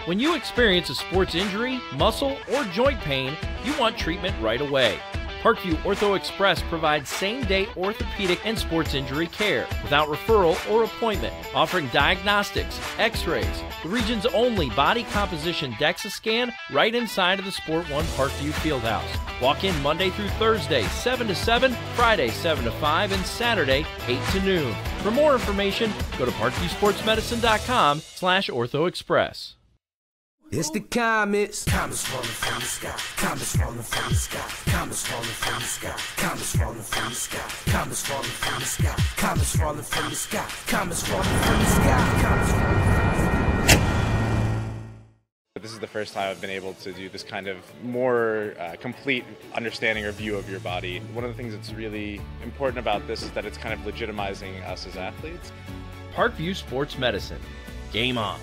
When you experience a sports injury, muscle, or joint pain, you want treatment right away. Parkview Ortho Express provides same-day orthopedic and sports injury care without referral or appointment, offering diagnostics, x-rays, the region's only body composition DEXA scan right inside of the Sport One Parkview Fieldhouse. Walk in Monday through Thursday, 7 to 7, Friday, 7 to 5, and Saturday, 8 to noon. For more information, go to parkviewsportsmedicine.com/orthoexpress. It's the comets. Comets falling from the sky. Comets falling from the sky. Comets falling from the sky. Comets falling from the sky. Comets falling from the sky. Comets falling from the sky. Comets falling from the sky. Comets falling from the sky. This is the first time I've been able to do this kind of more complete understanding or view of your body. One of the things that's really important about this is that it's kind of legitimizing us as athletes. Parkview Sports Medicine. Game on.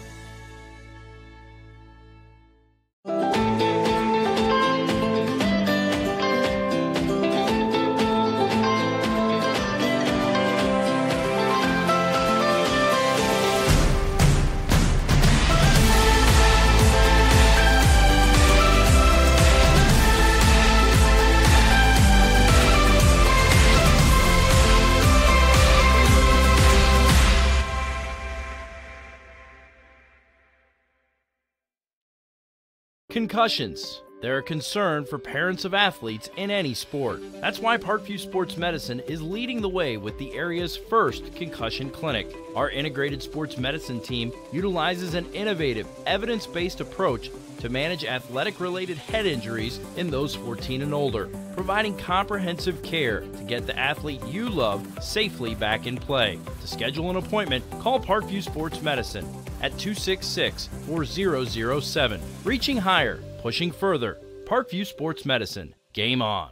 Concussions. They're a concern for parents of athletes in any sport. That's why Parkview Sports Medicine is leading the way with the area's first concussion clinic. Our integrated sports medicine team utilizes an innovative, evidence-based approach to manage athletic-related head injuries in those 14 and older, providing comprehensive care to get the athlete you love safely back in play. To schedule an appointment, call Parkview Sports Medicine at 266-4007. Reaching higher, pushing further. Parkview Sports Medicine. Game on.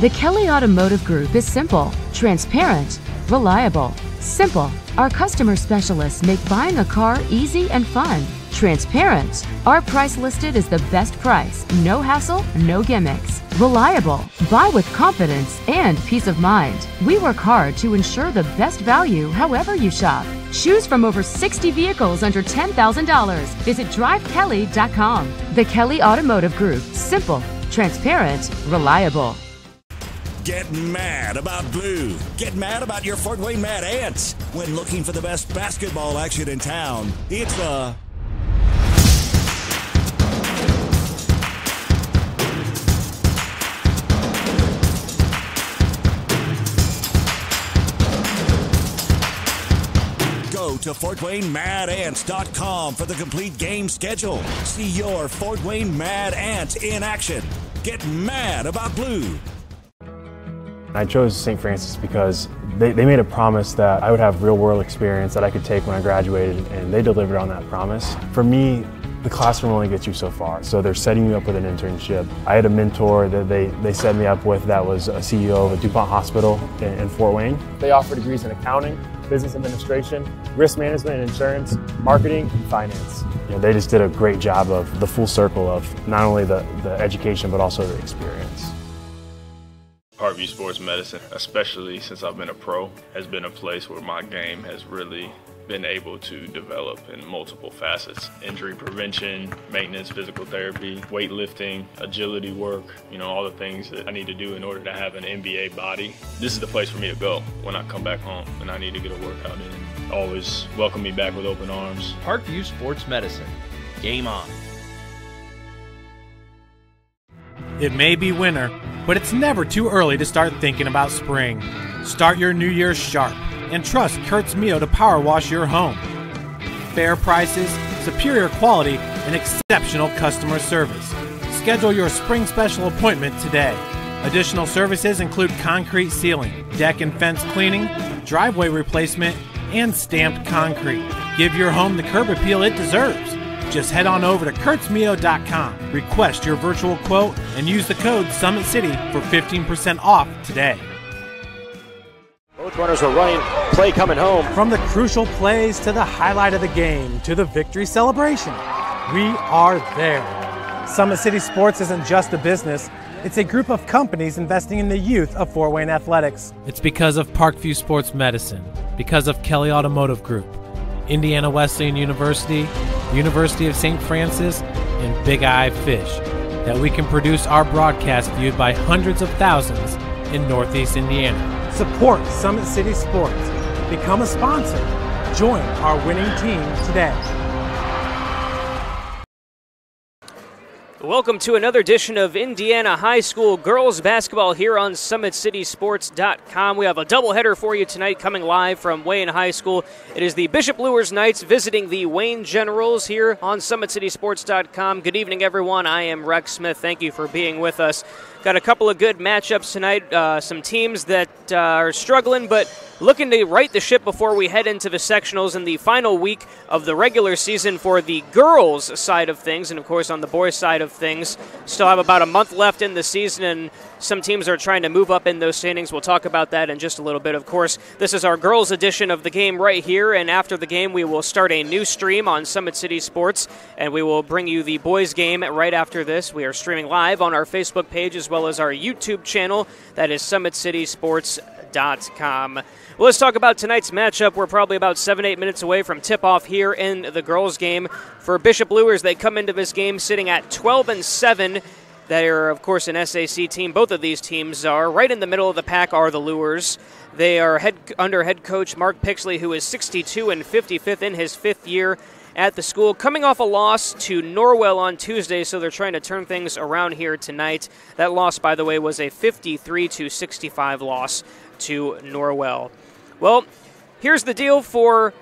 The Kelly Automotive Group is simple, transparent, reliable. Simple. Our customer specialists make buying a car easy and fun. Transparent. Our price listed is the best price. No hassle, no gimmicks. Reliable. Buy with confidence and peace of mind. We work hard to ensure the best value however you shop. Choose from over 60 vehicles under $10,000. Visit drivekelly.com. The Kelly Automotive Group. Simple, transparent, reliable. Get mad about blue. Get mad about your Fort Wayne Mad Ants. When looking for the best basketball action in town, it's the Go to FortWayneMadAnts.com for the complete game schedule. See your Fort Wayne Mad Ants in action. Get mad about blue. I chose St. Francis because they made a promise that I would have real-world experience that I could take when I graduated, and they delivered on that promise. For me, the classroom only gets you so far, so they're setting you up with an internship. I had a mentor that they set me up with that was a CEO of a DuPont hospital in Fort Wayne. They offer degrees in accounting, business administration, risk management and insurance, marketing, and finance. You know, they just did a great job of the full circle of not only the education but also the experience. Parkview Sports Medicine, especially since I've been a pro, has been a place where my game has really been able to develop in multiple facets. Injury prevention, maintenance, physical therapy, weightlifting, agility work, all the things that I need to do in order to have an NBA body. This is the place for me to go when I come back home and I need to get a workout in. Always welcome me back with open arms. Parkview Sports Medicine. Game on. It may be winter, but it's never too early to start thinking about spring. Start your new year sharp and trust Kurt's Mio to power wash your home. Fair prices, superior quality, and exceptional customer service. Schedule your spring special appointment today. Additional services include concrete sealing, deck and fence cleaning, driveway replacement, and stamped concrete. Give your home the curb appeal it deserves. Just head on over to kurtzmio.com, request your virtual quote, and use the code SummitCity for 15% off today. Both runners are running, play coming home. From the crucial plays to the highlight of the game to the victory celebration, we are there. Summit City Sports isn't just a business, it's a group of companies investing in the youth of Fort Wayne athletics. It's because of Parkview Sports Medicine, because of Kelly Automotive Group, Indiana Wesleyan University, University of St. Francis, and Big Eye Fish, that we can produce our broadcast viewed by hundreds of thousands in Northeast Indiana. Support Summit City Sports. Become a sponsor. Join our winning team today. Welcome to another edition of Indiana High School Girls Basketball here on SummitCitySports.com. We have a doubleheader for you tonight coming live from Wayne High School. It is the Bishop Luers Knights visiting the Wayne Generals here on SummitCitySports.com. Good evening, everyone. I am Rex Smith. Thank you for being with us. Got a couple of good matchups tonight. Some teams that are struggling, but looking to right the ship before we head into the sectionals in the final week of the regular season for the girls' side of things. And, of course, on the boys' side of things, still have about a month left in the season, and some teams are trying to move up in those standings. We'll talk about that in just a little bit. Of course, this is our girls' edition of the game right here, and after the game, we will start a new stream on Summit City Sports, and we will bring you the boys' game right after this. We are streaming live on our Facebook page as well as our YouTube channel. That is SummitCitySports.com. Well, let's talk about tonight's matchup. We're probably about 7-8 minutes away from tip-off here in the girls' game. For Bishop Luers, they come into this game sitting at 12-7. They are, of course, an SAC team. Both of these teams are. Right in the middle of the pack are the Luers. They are under head coach Mark Pixley, who is 62 and 55th in his fifth year at the school, coming off a loss to Norwell on Tuesday, so they're trying to turn things around here tonight. That loss, by the way, was a 53-65 loss to Norwell. Well, here's the deal for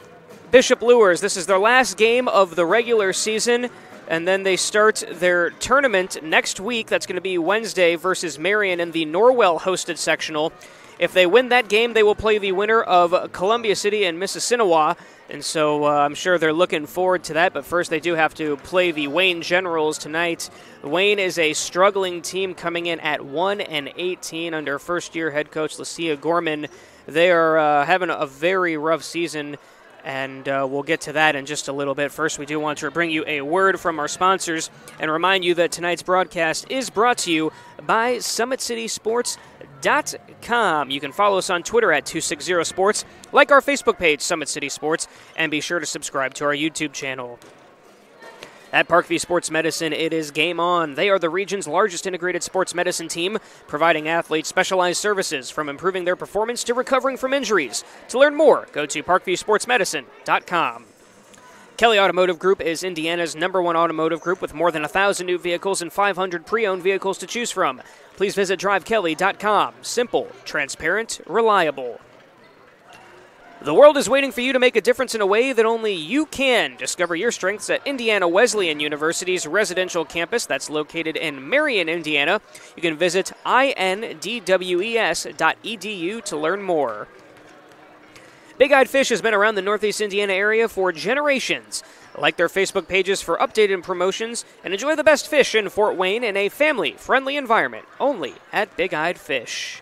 Bishop Luers. This is their last game of the regular season, and then they start their tournament next week. That's going to be Wednesday versus Marion in the Norwell-hosted sectional. If they win that game, they will play the winner of Columbia City and Mississinawa, and so I'm sure they're looking forward to that. But first, they do have to play the Wayne Generals tonight. Wayne is a struggling team coming in at 1-18 under first-year head coach Lucia Gorman. They are having a very rough season, and we'll get to that in just a little bit. First, we do want to bring you a word from our sponsors and remind you that tonight's broadcast is brought to you by SummitCitySports.com. You can follow us on Twitter at 260sports, like our Facebook page, Summit City Sports, and be sure to subscribe to our YouTube channel. At Parkview Sports Medicine, it is game on. They are the region's largest integrated sports medicine team, providing athletes specialized services from improving their performance to recovering from injuries. To learn more, go to parkviewsportsmedicine.com. Kelly Automotive Group is Indiana's #1 automotive group with more than 1,000 new vehicles and 500 pre-owned vehicles to choose from. Please visit drivekelly.com. Simple, transparent, reliable. The world is waiting for you to make a difference in a way that only you can. Discover your strengths at Indiana Wesleyan University's residential campus that's located in Marion, Indiana. You can visit indwes.edu to learn more. Big Eyed Fish has been around the Northeast Indiana area for generations. Like their Facebook pages for updated promotions and enjoy the best fish in Fort Wayne in a family-friendly environment, only at Big Eyed Fish.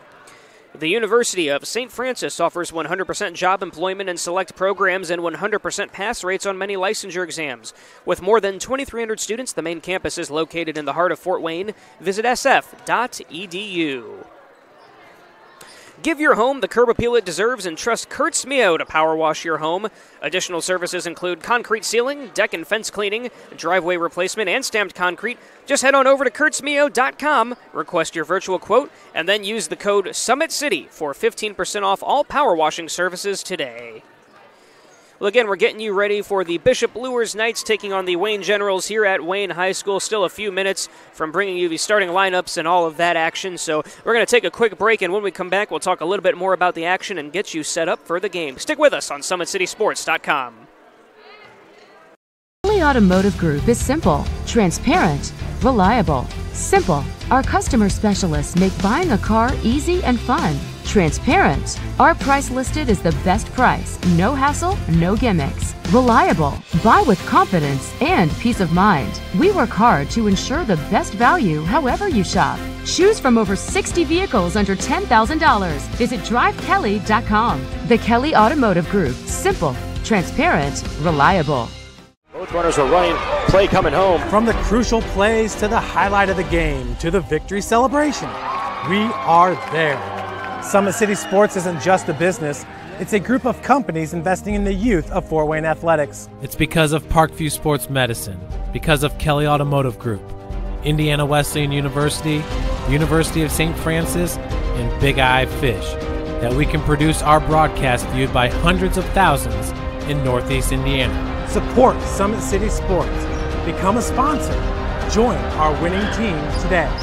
The University of St. Francis offers 100% job employment and select programs and 100% pass rates on many licensure exams. With more than 2,300 students, the main campus is located in the heart of Fort Wayne. Visit sf.edu. Give your home the curb appeal it deserves and trust Kurtz Mio to power wash your home. Additional services include concrete sealing, deck and fence cleaning, driveway replacement, and stamped concrete. Just head on over to kurtzmio.com, request your virtual quote, and then use the code SummitCity for 15% off all power washing services today. Well, again, we're getting you ready for the Bishop Luers Knights taking on the Wayne Generals here at Wayne High School. Still a few minutes from bringing you the starting lineups and all of that action. So we're going to take a quick break, and when we come back, we'll talk a little bit more about the action and get you set up for the game. Stick with us on SummitCitySports.com. Kelly Automotive Group is simple, transparent, reliable. Simple. Our customer specialists make buying a car easy and fun. Transparent. Our price listed is the best price. No hassle, no gimmicks. Reliable. Buy with confidence and peace of mind. We work hard to ensure the best value however you shop. Choose from over 60 vehicles under $10,000. Visit drivekelly.com. The Kelly Automotive Group. Simple, transparent, reliable. Both runners are running, play coming home. From the crucial plays to the highlight of the game to the victory celebration, we are there. Summit City Sports isn't just a business, It's a group of companies investing in the youth of Fort Wayne athletics. It's because of Parkview Sports Medicine, because of Kelly Automotive Group, Indiana Wesleyan University, University of St. Francis, and Big Eye Fish, that we can produce our broadcast viewed by hundreds of thousands in Northeast Indiana. Support Summit City Sports. Become a sponsor. Join our winning team today.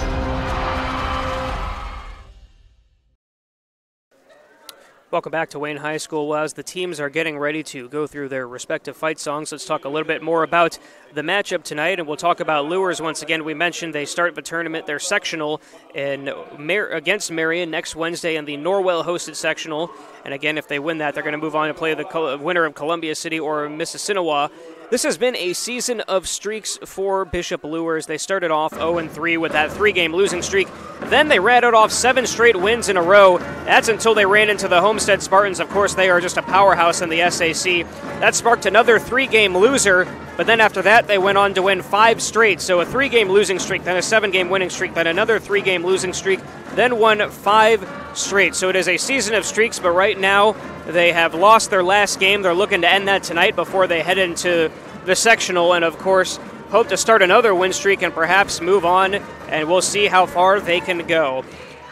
Welcome back to Wayne High School. Well, as the teams are getting ready to go through their respective fight songs, let's talk a little bit more about the matchup tonight, and we'll talk about Luers once again. We mentioned they start the tournament, their sectional against Marion next Wednesday in the Norwell-hosted sectional. And again, if they win that, they're going to move on to play the winner of Columbia City or Mississinewa. This has been a season of streaks for Bishop Luers. They started off 0-3 with that 3-game losing streak. Then they rattled off 7 straight wins in a row. That's until they ran into the Homestead Spartans. Of course, they are just a powerhouse in the SAC. That sparked another 3-game loser, but then after that, they went on to win 5 straight. So a 3-game losing streak, then a 7-game winning streak, then another 3-game losing streak, then won 5 straight. So it is a season of streaks, but right now they have lost their last game. They're looking to end that tonight before they head into the sectional, and of course hope to start another win streak and perhaps move on, and we'll see how far they can go.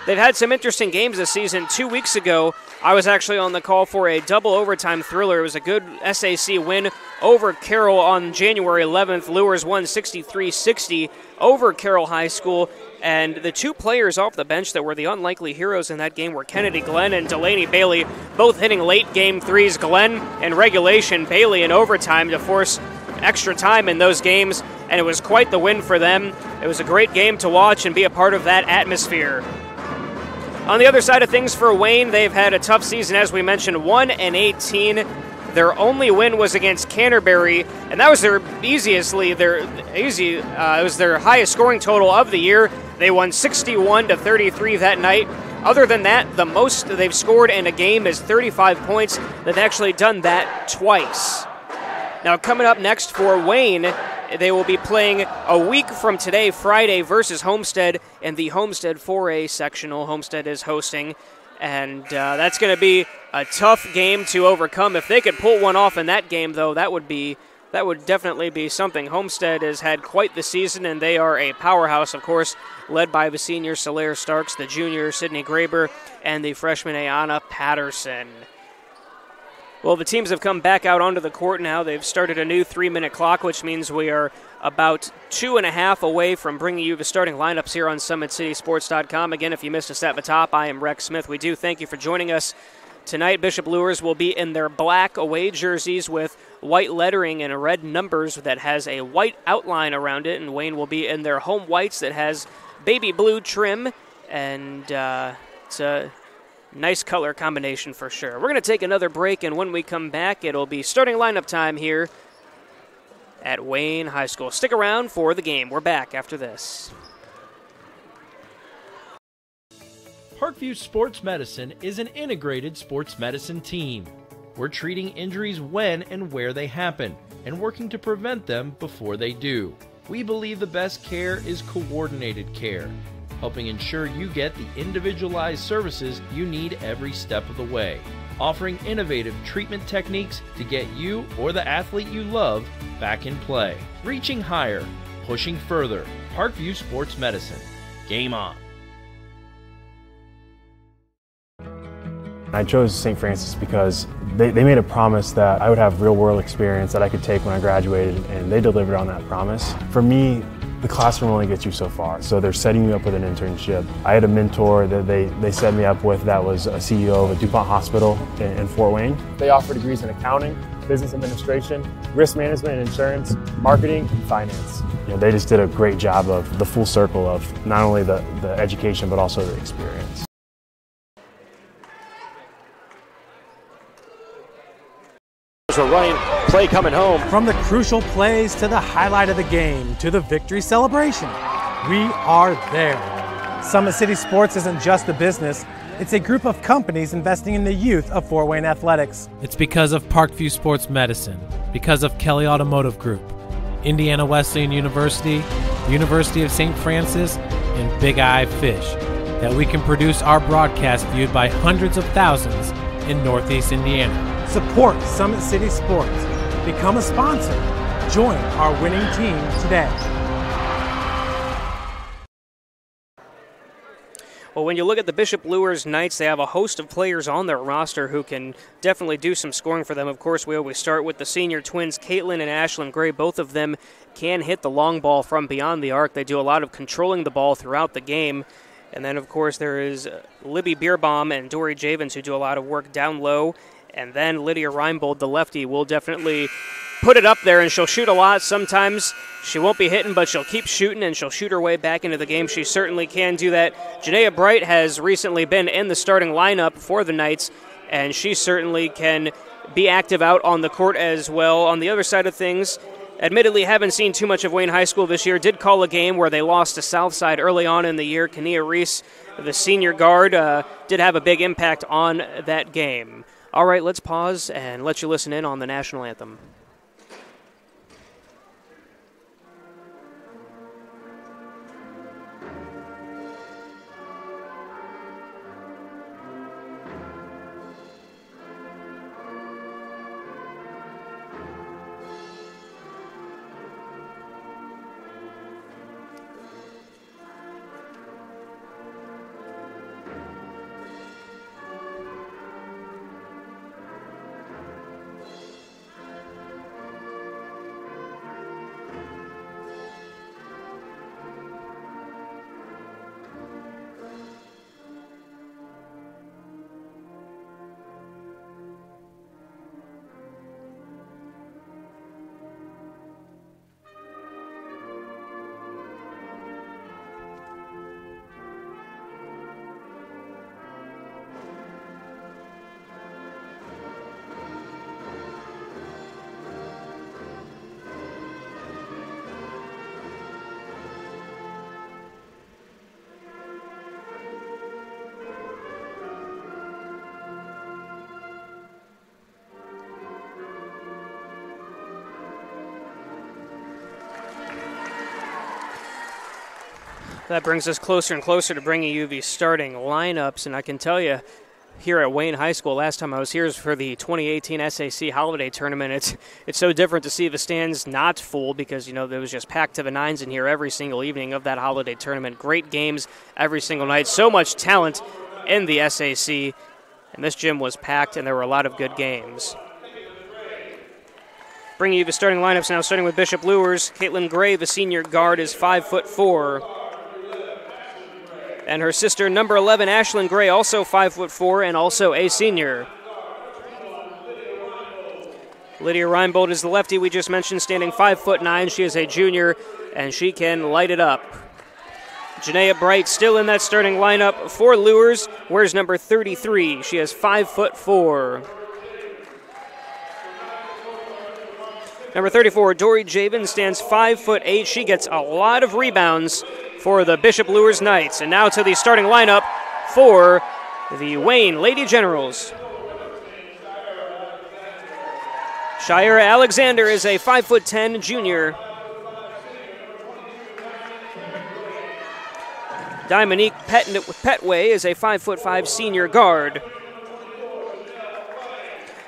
They've had some interesting games this season. 2 weeks ago, I was actually on the call for a double overtime thriller. It was a good SAC win over Carroll on January 11th. Luers won 63-60 over Carroll High School. And the 2 players off the bench that were the unlikely heroes in that game were Kennedy Glenn and Delaney Bailey, both hitting late game threes. Glenn in regulation, Bailey in overtime to force extra time in those games, and it was quite the win for them. It was a great game to watch and be a part of that atmosphere. On the other side of things for Wayne, they've had a tough season, as we mentioned, 1-18. Their only win was against Canterbury, and that was it was their highest scoring total of the year. They won 61-33 that night. Other than that, the most they've scored in a game is 35 points. They've actually done that twice. Now, coming up next for Wayne, they will be playing a week from today, Friday, versus Homestead in the Homestead 4A sectional. Homestead is hosting, and that's going to be a tough game to overcome. If they could pull one off in that game, though, that would definitely be something. Homestead has had quite the season, and they are a powerhouse, of course, led by the senior Solaire Starks, the junior Sydney Graber, and the freshman Ayanna Patterson. Well, the teams have come back out onto the court now. They've started a new 3-minute clock, which means we are about 2.5 away from bringing you the starting lineups here on SummitCitySports.com. Again, if you missed us at the top, I am Rex Smith. We do thank you for joining us tonight. Bishop Luers will be in their black away jerseys with white lettering and red numbers that has a white outline around it, and Wayne will be in their home whites that has baby blue trim, and it's a nice color combination for sure. We're going to take another break, and when we come back, it'll be starting lineup time here at Wayne High School. Stick around for the game. We're back after this. Parkview Sports Medicine is an integrated sports medicine team. We're treating injuries when and where they happen and working to prevent them before they do. We believe the best care is coordinated care, helping ensure you get the individualized services you need every step of the way, offering innovative treatment techniques to get you or the athlete you love back in play. Reaching higher, pushing further. Parkview Sports Medicine. Game on. I chose St. Francis because they made a promise that I would have real-world experience that I could take when I graduated, and they delivered on that promise. For me, the classroom only gets you so far, so they're setting you up with an internship. I had a mentor that they set me up with that was a CEO of a DuPont hospital in Fort Wayne. They offer degrees in accounting, business administration, risk management and insurance, marketing, and finance. They just did a great job of the full circle of not only the education but also the experience. A running play coming home. From the crucial plays to the highlight of the game to the victory celebration, we are there. Summit City Sports isn't just a business, it's a group of companies investing in the youth of Fort Wayne athletics. It's because of Parkview Sports Medicine, because of Kelly Automotive Group, Indiana Wesleyan University, University of St. Francis, and Big Eye Fish, that we can produce our broadcast viewed by hundreds of thousands in Northeast Indiana. Support Summit City Sports. Become a sponsor. Join our winning team today. Well, when you look at the Bishop Luers Knights, they have a host of players on their roster who can definitely do some scoring for them. Of course, we always start with the senior twins, Caitlin and Ashlyn Gray. Both of them can hit the long ball from beyond the arc. They do a lot of controlling the ball throughout the game. And then, of course, there is Libby Bierbaum and Dory Javens who do a lot of work down low. And then Lydia Reinbold, the lefty, will definitely put it up there, and she'll shoot a lot. Sometimes she won't be hitting, but she'll keep shooting, and she'll shoot her way back into the game. She certainly can do that. Janaea Bright has recently been in the starting lineup for the Knights, and she certainly can be active out on the court as well. On the other side of things, admittedly haven't seen too much of Wayne High School this year. Did call a game where they lost to Southside early on in the year. Kania Reese, the senior guard, did have a big impact on that game. All right, let's pause and let you listen in on the national anthem. That brings us closer and closer to bringing you the starting lineups, and I can tell you, here at Wayne High School, last time I was here was for the 2018 SAC Holiday Tournament. It's so different to see the stands not full because, there was just packed to the nines in here every single evening of that Holiday Tournament. Great games every single night. So much talent in the SAC, and this gym was packed, and there were a lot of good games. Bringing you the starting lineups now, starting with Bishop Luers. Caitlin Gray, the senior guard, is 5'4". And her sister, number 11, Ashlyn Gray, also 5'4" and also a senior. Lydia Reinbold is the lefty we just mentioned, standing 5'9". She is a junior, and she can light it up. Janaea Bright still in that starting lineup for Luers. Wears number 33. She is 5'4". Number 34, Dory Javens, stands 5'8". She gets a lot of rebounds for the Bishop Luers Knights. And now to the starting lineup for the Wayne Lady Generals. Shira Alexander is a 5'10" junior. Dominique Petway is a 5'5" senior guard.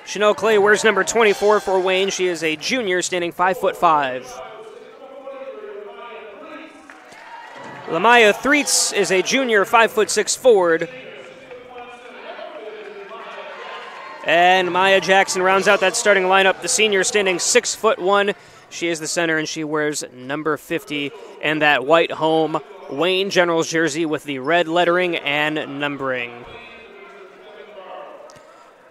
Chanel Clay wears number 24 for Wayne. She is a junior, standing 5'5". Lamaya Threets is a junior, 5'6" forward. And Maya Jackson rounds out that starting lineup. The senior, standing 6'1". She is the center, and she wears number 50 and that white home Wayne Generals jersey with the red lettering and numbering.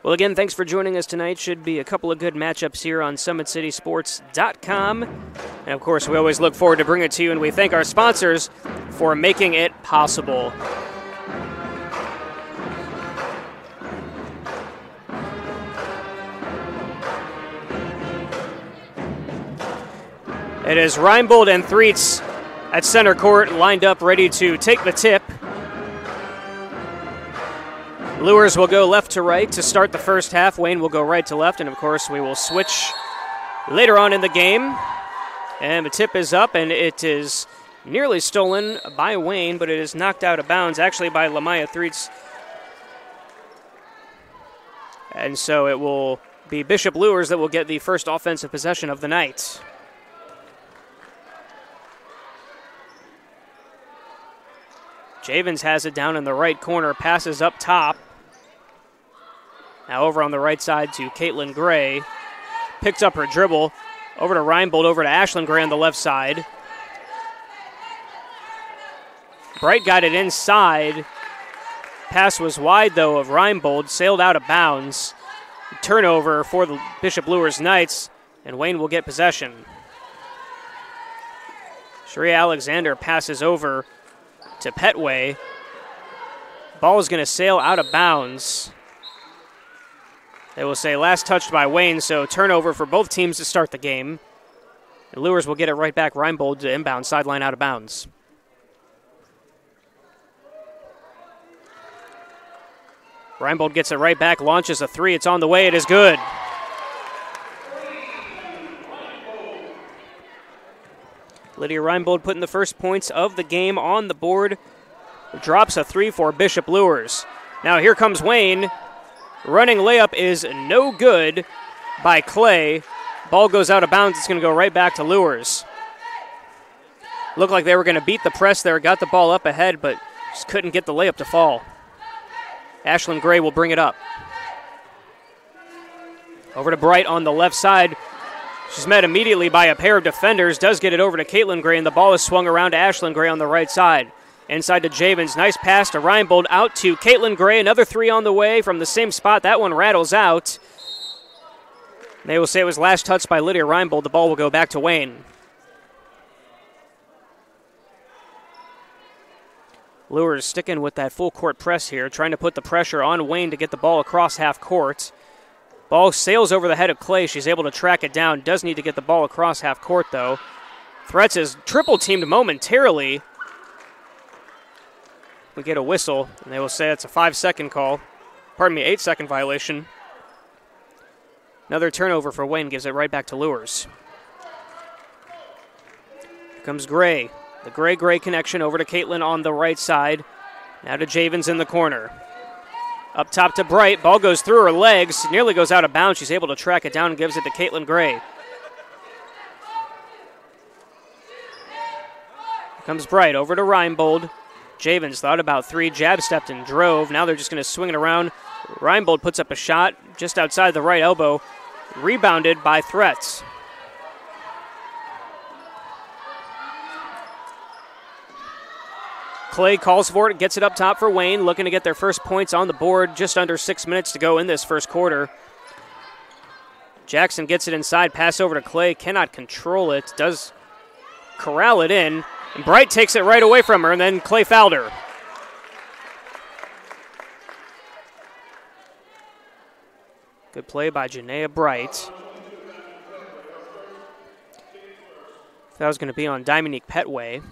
Well, again, thanks for joining us tonight. Should be a couple of good matchups here on SummitCitySports.com. And, of course, we always look forward to bringing it to you, and we thank our sponsors for making it possible. It is Reinbold and Threets at center court, lined up, ready to take the tip. Luers will go left to right to start the first half. Wayne will go right to left, and of course we will switch later on in the game. And the tip is up, and it is nearly stolen by Wayne, but it is knocked out of bounds, actually by Lamaya Threets. And so it will be Bishop Luers that will get the first offensive possession of the night. Javens has it down in the right corner, passes up top. Now over on the right side to Caitlin Gray. Picks up her dribble. Over to Reinbold, over to Ashlyn Gray on the left side. Bright got it inside. Pass was wide, though, of Reinbold. Sailed out of bounds. Turnover for the Bishop Luers Knights, and Wayne will get possession. Sharia Alexander passes over to Petway. Ball is going to sail out of bounds. They will say last touched by Wayne, so turnover for both teams to start the game. And Luers will get it right back. Reinbold to inbound, sideline out of bounds. Reinbold gets it right back, launches a three. It's on the way. It is good. Lydia Reinbold putting the first points of the game on the board. Drops a three for Bishop Luers. Now here comes Wayne. Running layup is no good by Clay. Ball goes out of bounds. It's going to go right back to Luers. Looked like they were going to beat the press there. Got the ball up ahead, but just couldn't get the layup to fall. Ashlyn Gray will bring it up. Over to Bright on the left side. She's met immediately by a pair of defenders. Does get it over to Caitlin Gray, and the ball is swung around to Ashlyn Gray on the right side. Inside to Javens. Nice pass to Reinbold. Out to Caitlin Gray. Another three on the way from the same spot. That one rattles out. They will say it was last touched by Lydia Reinbold. The ball will go back to Wayne. Luers sticking with that full court press here, trying to put the pressure on Wayne to get the ball across half court. Ball sails over the head of Clay. She's able to track it down. Does need to get the ball across half court, though. Threats is triple teamed momentarily. We get a whistle, and they will say it's a 5-second call. Pardon me, 8-second violation. Another turnover for Wayne, gives it right back to Luers. Here comes Gray. The Gray-Gray connection over to Caitlin on the right side. Now to Javens in the corner. Up top to Bright. Ball goes through her legs. Nearly goes out of bounds. She's able to track it down and gives it to Caitlin Gray. Here comes Bright over to Reinbold. Javens thought about three, jab stepped and drove. Now they're just going to swing it around. Reinbold puts up a shot just outside the right elbow. Rebounded by Threats. Clay calls for it, gets it up top for Wayne, looking to get their first points on the board. Just under 6 minutes to go in this first quarter. Jackson gets it inside, pass over to Clay, cannot control it, does corral it in. And Bright takes it right away from her, and then Clay fouled her. Good play by Janaea Bright. That was going to be on Dominique Petway.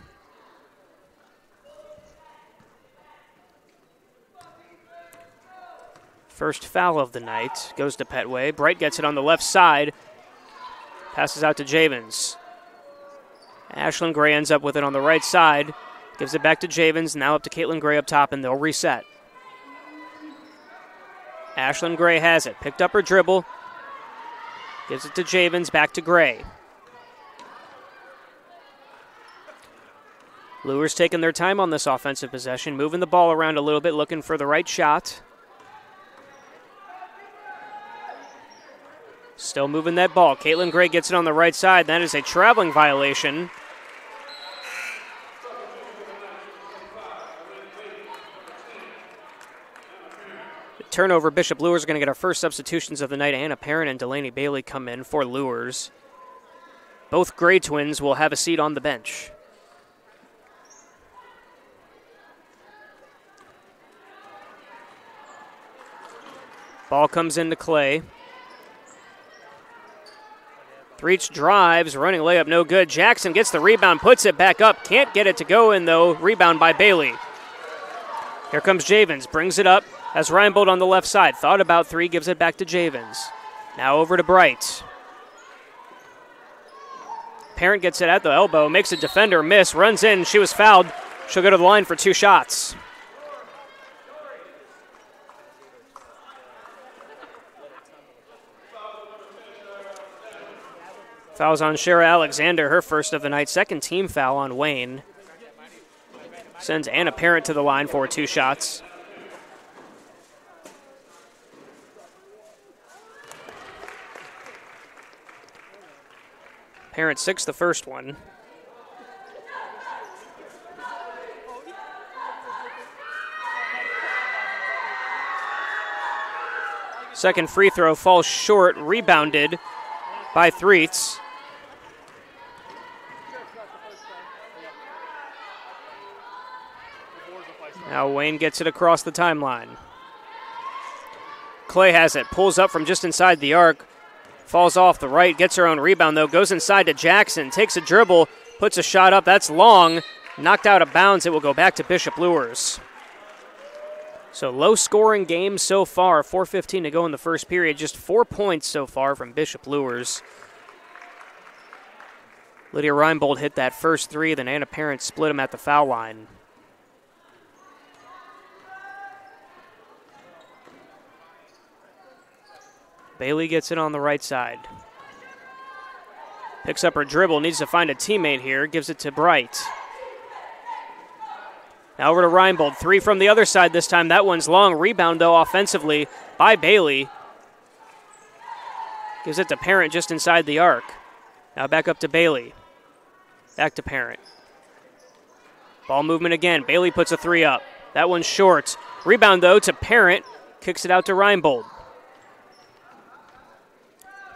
First foul of the night goes to Petway. Bright gets it on the left side. Passes out to Javens. Ashlyn Gray ends up with it on the right side. Gives it back to Javens. Now up to Caitlin Gray up top, and they'll reset. Ashlyn Gray has it. Picked up her dribble. Gives it to Javens. Back to Gray. Luers taking their time on this offensive possession. Moving the ball around a little bit. Looking for the right shot. Still moving that ball. Caitlin Gray gets it on the right side. That is a traveling violation. The turnover. Bishop Luers are going to get our first substitutions of the night. Anna Perrin and Delaney Bailey come in for Luers. Both Gray twins will have a seat on the bench. Ball comes into Clay. Reach drives, running layup, no good. Jackson gets the rebound, puts it back up. Can't get it to go in, though. Rebound by Bailey. Here comes Javens, brings it up. Has Reinbold on the left side. Thought about three, gives it back to Javens. Now over to Bright. Parent gets it at the elbow, makes a defender miss, runs in. She was fouled. She'll go to the line for 2 shots. Fouls on Shara Alexander, her first of the night. Second team foul on Wayne. Sends Anna Parent to the line for 2 shots. Parent 6, the first one. Second free throw falls short, rebounded by Threets. Now Wayne gets it across the timeline. Clay has it, pulls up from just inside the arc, falls off the right, gets her own rebound though, goes inside to Jackson, takes a dribble, puts a shot up, that's long, knocked out of bounds. It will go back to Bishop Luers. So low-scoring game so far, 4:15 to go in the first period, just 4 points so far from Bishop Luers. Lydia Reinbold hit that first three, then Anna Parent split him at the foul line. Bailey gets it on the right side. Picks up her dribble, needs to find a teammate here, gives it to Bright. Now over to Reinbold, 3 from the other side this time. That one's long. Rebound, though, offensively by Bailey. Gives it to Parent just inside the arc. Now back up to Bailey. Back to Parent. Ball movement again. Bailey puts a 3 up. That one's short. Rebound, though, to Parent. Kicks it out to Reinbold.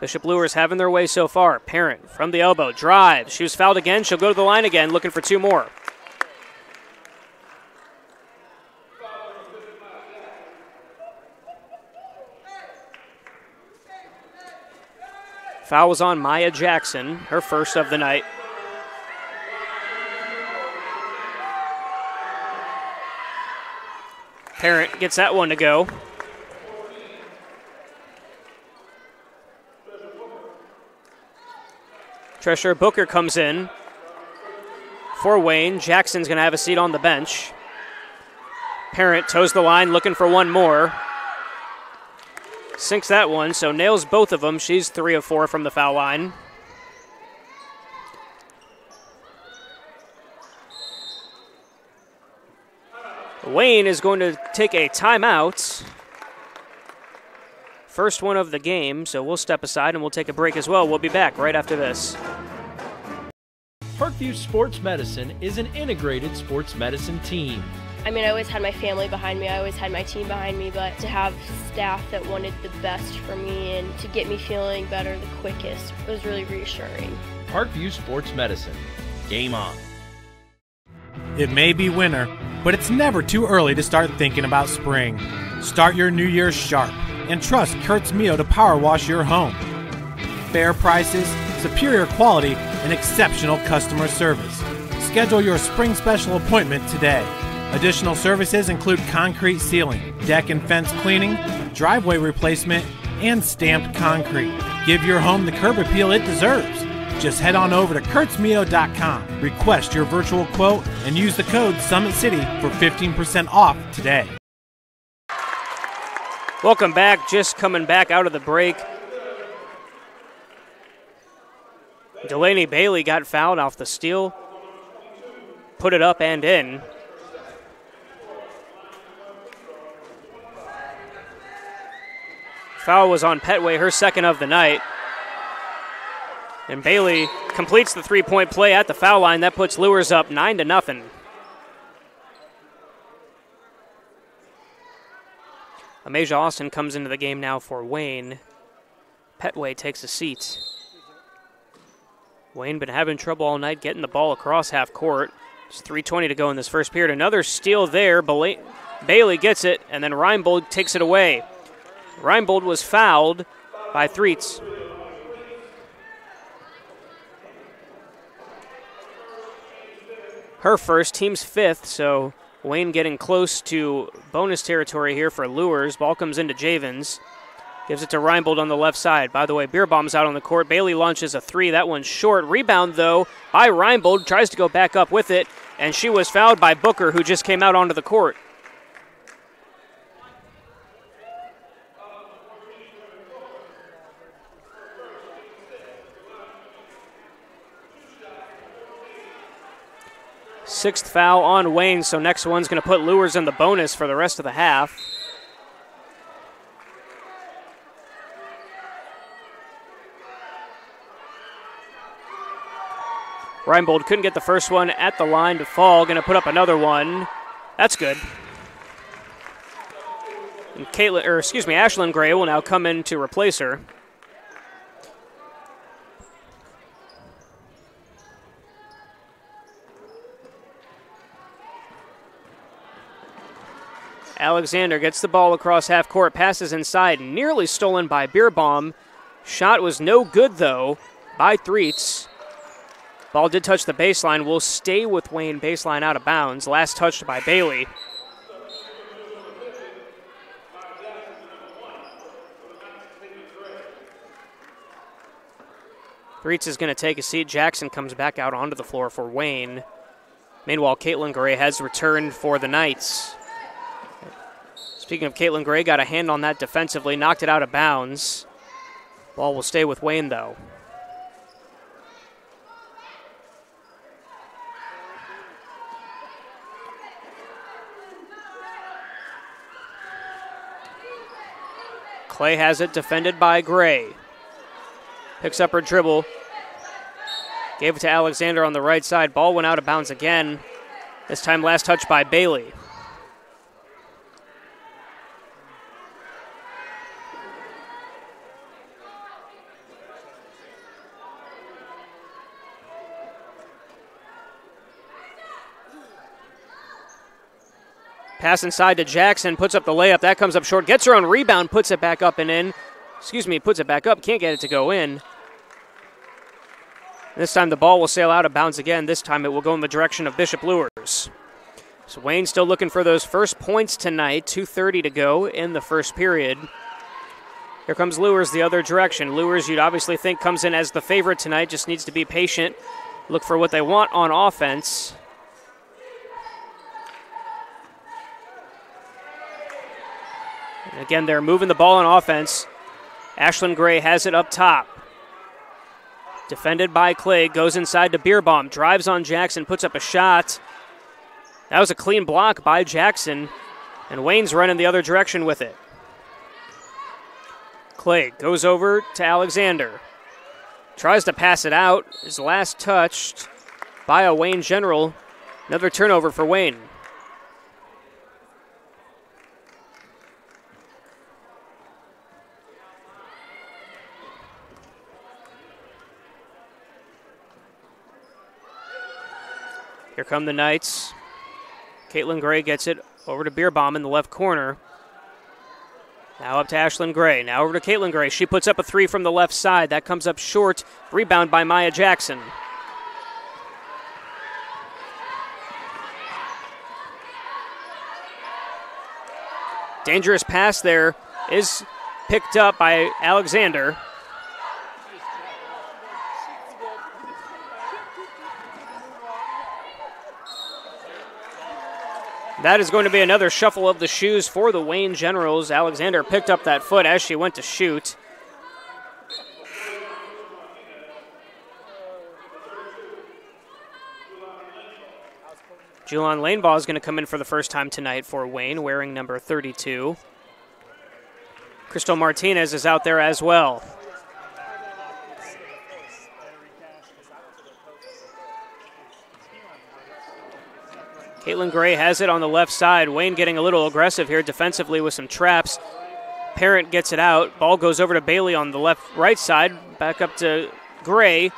Bishop Luers having their way so far. Parent from the elbow. Drive. She was fouled again. She'll go to the line again, looking for 2 more. Foul was on Maya Jackson, her first of the night. Parent gets that one to go. Treasurer Booker comes in for Wayne. Jackson's going to have a seat on the bench. Parent toes the line, looking for one more. Sinks that one, so nails both of them. She's 3 of 4 from the foul line. Wayne is going to take a timeout. First one of the game, so we'll step aside and we'll take a break as well. We'll be back right after this. Parkview Sports Medicine is an integrated sports medicine team. I mean, I always had my family behind me, I always had my team behind me, but to have staff that wanted the best for me and to get me feeling better the quickest was really reassuring. Parkview Sports Medicine. Game on. It may be winter, but it's never too early to start thinking about spring. Start your new year sharp and trust Kurt's Mio to power wash your home. Fair prices, superior quality, and exceptional customer service. Schedule your spring special appointment today. Additional services include concrete sealing, deck and fence cleaning, driveway replacement, and stamped concrete. Give your home the curb appeal it deserves. Just head on over to kurtzmio.com, request your virtual quote, and use the code SummitCity for 15% off today. Welcome back. Just coming back out of the break. Delaney Bailey got fouled off the steal. Put it up and in. Foul was on Petway, her second of the night. And Bailey completes the three-point play at the foul line. That puts Luers up 9-0. Amasia Austin comes into the game now for Wayne. Petway takes a seat. Wayne been having trouble all night getting the ball across half court. It's 3:20 to go in this first period. Another steal there. Bailey gets it, and then Reinbold takes it away. Reinbold was fouled by Threets. Her first, team's 5th, so Wayne getting close to bonus territory here for Luers. Ball comes into Javens. Gives it to Reinbold on the left side. By the way, Beerbaum's out on the court. Bailey launches a 3. That one's short. Rebound, though, by Reinbold. Tries to go back up with it, and she was fouled by Booker, who just came out onto the court. 6th foul on Wayne, so next one's going to put Luers in the bonus for the rest of the half. Reinbold couldn't get the first one at the line to fall. Going to put up another one. That's good. And Ashlyn Gray will now come in to replace her. Alexander gets the ball across half court, passes inside, nearly stolen by Beerbaum. Shot was no good, though, by Threets. Ball did touch the baseline. Will stay with Wayne, baseline out of bounds. Last touched by Bailey. Threets is going to take a seat. Jackson comes back out onto the floor for Wayne. Meanwhile, Caitlin Gray has returned for the Knights. Speaking of Caitlin Gray, got a hand on that defensively, knocked it out of bounds. Ball will stay with Wayne, though. Clay has it, defended by Gray. Picks up her dribble. Gave it to Alexander on the right side. Ball went out of bounds again. This time last touch by Bailey. Pass inside to Jackson, puts up the layup. That comes up short, gets her own rebound, puts it back up and in. Puts it back up, can't get it to go in. This time the ball will sail out of bounds again. This time it will go in the direction of Bishop Luers. So Wayne still looking for those first points tonight. 2:30 to go in the first period. Here comes Luers the other direction. Luers, you'd obviously think, comes in as the favorite tonight, just needs to be patient, look for what they want on offense. And again, they're moving the ball on offense. Ashlyn Gray has it up top. Defended by Clay, goes inside to Beerbaum, drives on Jackson, puts up a shot. That was a clean block by Jackson, and Wayne's running the other direction with it. Clay goes over to Alexander. Tries to pass it out. His last touched by a Wayne General. Another turnover for Wayne. Here come the Knights. Caitlin Gray gets it over to Beerbaum in the left corner. Now up to Ashlyn Gray. Now over to Caitlin Gray. She puts up a three from the left side. That comes up short. Rebound by Maya Jackson. Dangerous pass there is picked up by Alexander. That is going to be another shuffle of the shoes for the Wayne Generals. Alexander picked up that foot as she went to shoot. Julian Lanebaugh is going to come in for the first time tonight for Wayne, wearing number 32. Crystal Martinez is out there as well. Caitlin Gray has it on the left side. Wayne getting a little aggressive here defensively with some traps. Parent gets it out. Ball goes over to Bailey on the right side. Back up to Gray.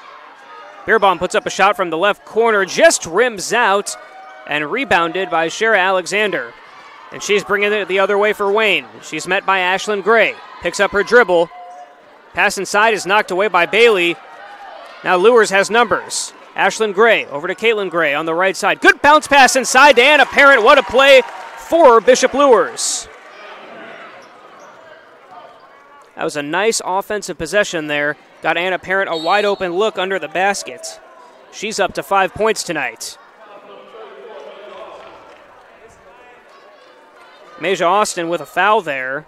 Beerbaum puts up a shot from the left corner. Just rims out and rebounded by Shara Alexander. And she's bringing it the other way for Wayne. She's met by Ashlyn Gray. Picks up her dribble. Pass inside is knocked away by Bailey. Now Luers has numbers. Ashlyn Gray over to Caitlin Gray on the right side. Good bounce pass inside to Anna Parent. What a play for Bishop Luers. That was a nice offensive possession there. Got Anna Parent a wide open look under the basket. She's up to 5 points tonight. Maja Austin with a foul there.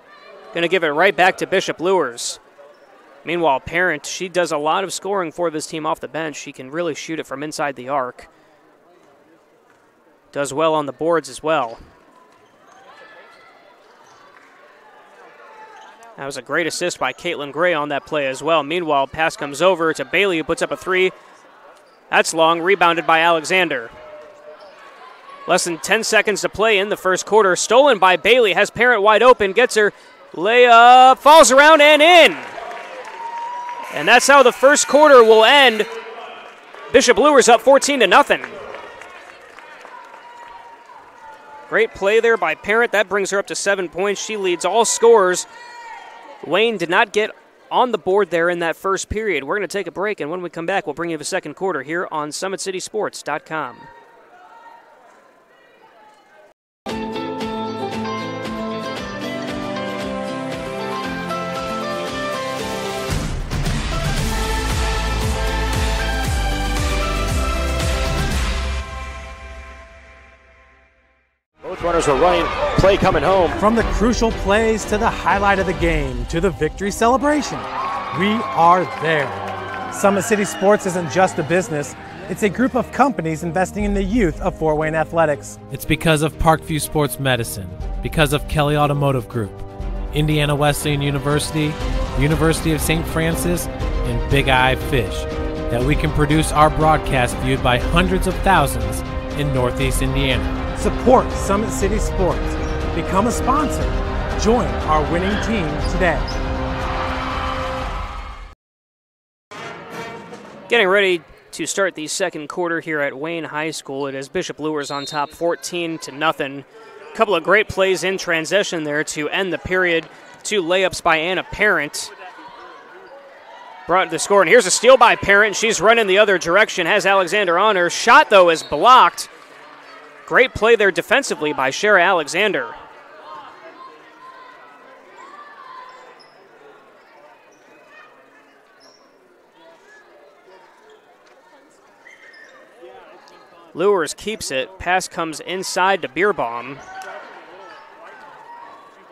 Going to give it right back to Bishop Luers. Meanwhile, Parent, she does a lot of scoring for this team off the bench. She can really shoot it from inside the arc. does well on the boards as well. That was a great assist by Caitlin Gray on that play as well. Meanwhile, pass comes over to Bailey, who puts up a three. That's long, rebounded by Alexander. Less than 10 seconds to play in the first quarter. Stolen by Bailey, has Parent wide open, gets her layup, falls around and in. And that's how the first quarter will end. Bishop Luers up 14-0. Great play there by Parent. That brings her up to 7 points. She leads all scorers. Wayne did not get on the board there in that first period. We're going to take a break, and when we come back, we'll bring you the second quarter here on SummitCitySports.com. Both runners are running, play coming home. From the crucial plays to the highlight of the game to the victory celebration, we are there. Summit City Sports isn't just a business, it's a group of companies investing in the youth of Fort Wayne athletics. It's because of Parkview Sports Medicine, because of Kelly Automotive Group, Indiana Wesleyan University, the University of St. Francis, and Big Eye Fish, that we can produce our broadcast viewed by hundreds of thousands in Northeast Indiana. Support Summit City Sports. Become a sponsor. Join our winning team today. Getting ready to start the second quarter here at Wayne High School. It is Bishop Luers on top 14-0. A couple of great plays in transition there to end the period. 2 layups by Anna Parent brought the score. And here's a steal by Parent. She's running the other direction, has Alexander on her. Shot, though, is blocked. Great play there defensively by Shara Alexander. Luers keeps it. Pass comes inside to Beerbaum.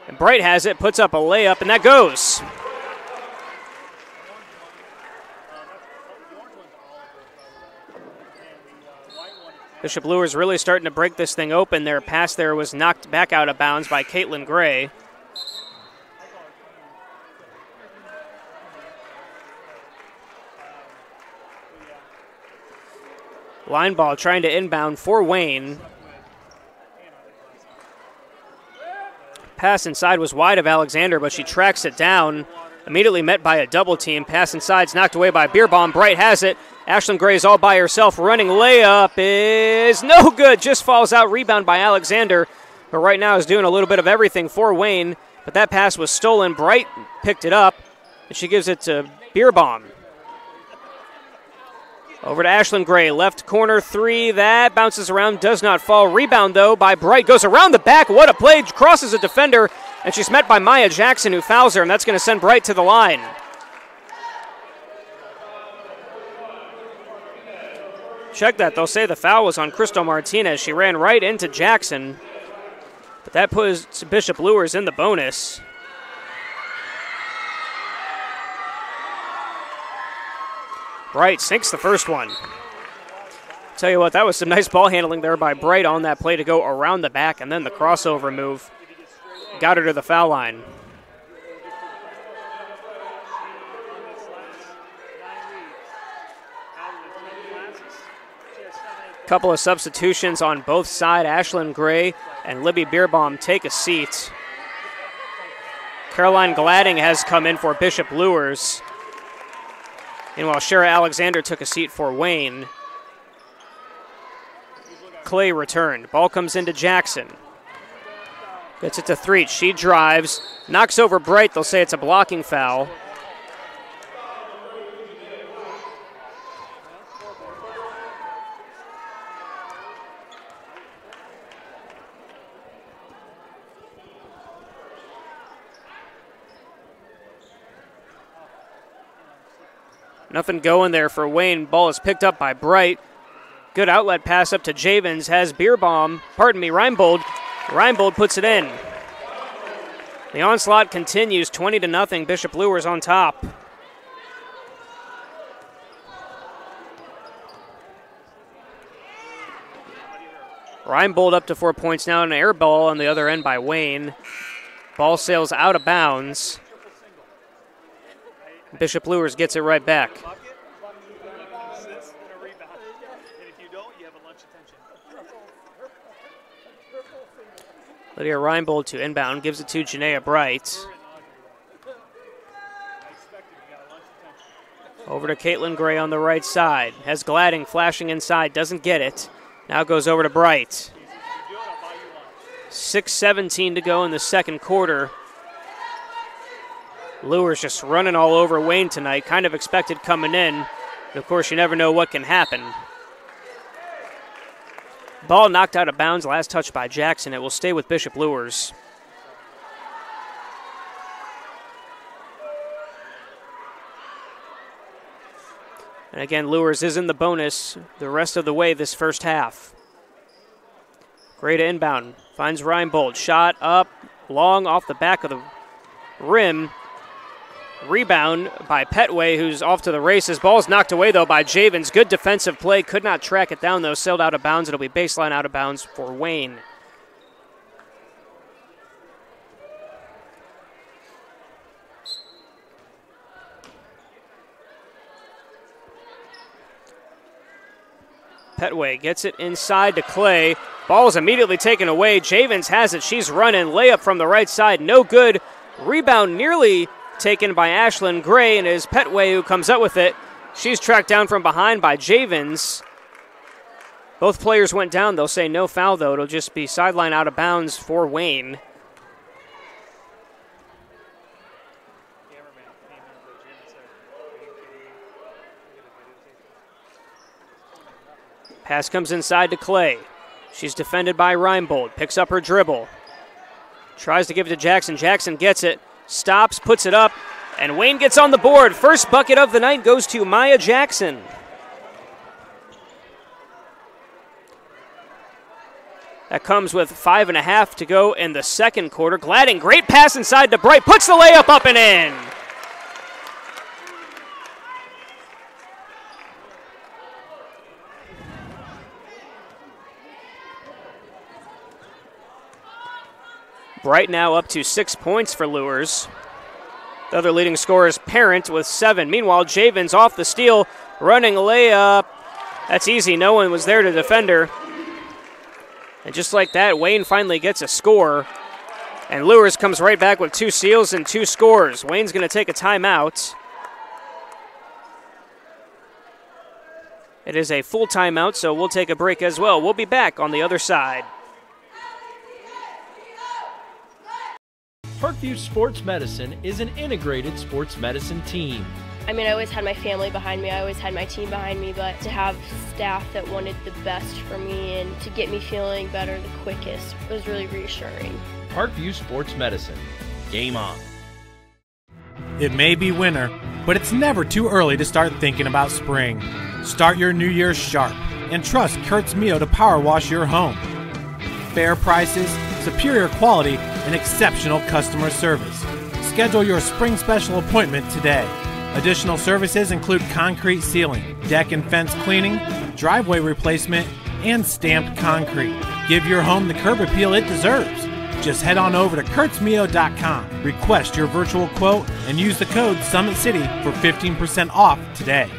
And Bright has it, puts up a layup, and that goes. Bishop Luers really starting to break this thing open. Their pass there was knocked back out of bounds by Caitlin Gray. Line ball trying to inbound for Wayne. Pass inside was wide of Alexander, but she tracks it down. Immediately met by a double team. Pass inside's knocked away by Beerbaum. Bright has it. Ashlyn Gray's all by herself. Running layup is no good. Just falls out. Rebound by Alexander. But right now is doing a little bit of everything for Wayne. But that pass was stolen. Bright picked it up. And she gives it to Beerbaum. Over to Ashlyn Gray. Left corner three. That bounces around. Does not fall. Rebound, though, by Bright. Goes around the back. What a play. Crosses a defender. And she's met by Maya Jackson, who fouls her. And that's going to send Bright to the line. Check that. They'll say the foul was on Crystal Martinez. She ran right into Jackson. But that puts Bishop Luers in the bonus. Bright sinks the first one. Tell you what, that was some nice ball handling there by Bright on that play to go around the back, and then the crossover move got her to the foul line. Couple of substitutions on both sides. Ashlyn Gray and Libby Beerbaum take a seat. Caroline Gladding has come in for Bishop Luers. Meanwhile, Shara Alexander took a seat for Wayne. Clay returned. Ball comes into Jackson. Gets it to Threet. She drives. Knocks over Bright. They'll say it's a blocking foul. Nothing going there for Wayne. Ball is picked up by Bright. Good outlet pass up to Javens. Has Reinbold. Reinbold puts it in. The onslaught continues, 20-0. Bishop Luers on top. Reinbold up to 4 points now, an air ball on the other end by Wayne. Ball sails out of bounds. Bishop Luers gets it right back. Lydia Reinbold to inbound, gives it to Janaea Bright. Over to Caitlin Gray on the right side. Has Gladding flashing inside, doesn't get it. Now goes over to Bright. 6:17 to go in the second quarter. Luers just running all over Wayne tonight. Kind of expected coming in. But of course, you never know what can happen. Ball knocked out of bounds, last touch by Jackson. It will stay with Bishop Luers. And again, Luers is in the bonus the rest of the way this first half. Great inbound. Finds Reinbold. Shot up, long off the back of the rim. Rebound by Petway, who's off to the races. Ball's knocked away, though, by Javens. Good defensive play. Could not track it down, though. Sailed out of bounds. It'll be baseline out of bounds for Wayne. Petway gets it inside to Clay. Ball is immediately taken away. Javens has it. She's running. Layup from the right side. No good. Rebound nearly taken by Ashlyn Gray, and it is Petway who comes up with it. She's tracked down from behind by Javens. Both players went down. They'll say no foul, though. It'll just be sideline out of bounds for Wayne. Pass comes inside to Clay. She's defended by Reinbold. Picks up her dribble. Tries to give it to Jackson. Jackson gets it. Stops, puts it up, and Wayne gets on the board. First bucket of the night goes to Maya Jackson. That comes with 5.5 to go in the second quarter. Gladding, great pass inside to Bright. Puts the layup up and in. Bright now up to 6 points for Luers. The other leading scorer is Parent with 7. Meanwhile, Javens off the steal, running a layup. That's easy. No one was there to defend her. And just like that, Wayne finally gets a score. And Luers comes right back with 2 steals and 2 scores. Wayne's going to take a timeout. It is a full timeout, so we'll take a break as well. We'll be back on the other side. Parkview Sports Medicine is an integrated sports medicine team. I mean, I always had my family behind me. I always had my team behind me, but to have staff that wanted the best for me and to get me feeling better the quickest was really reassuring. Parkview Sports Medicine. Game on. It may be winter, but it's never too early to start thinking about spring. Start your new year sharp and trust Kurt's Mio to power wash your home. Fair prices, superior quality, and exceptional customer service. Schedule your spring special appointment today. Additional services include concrete sealing, deck and fence cleaning, driveway replacement, and stamped concrete. Give your home the curb appeal it deserves. Just head on over to kurtzmio.com, request your virtual quote, and use the code SummitCity for 15% off today.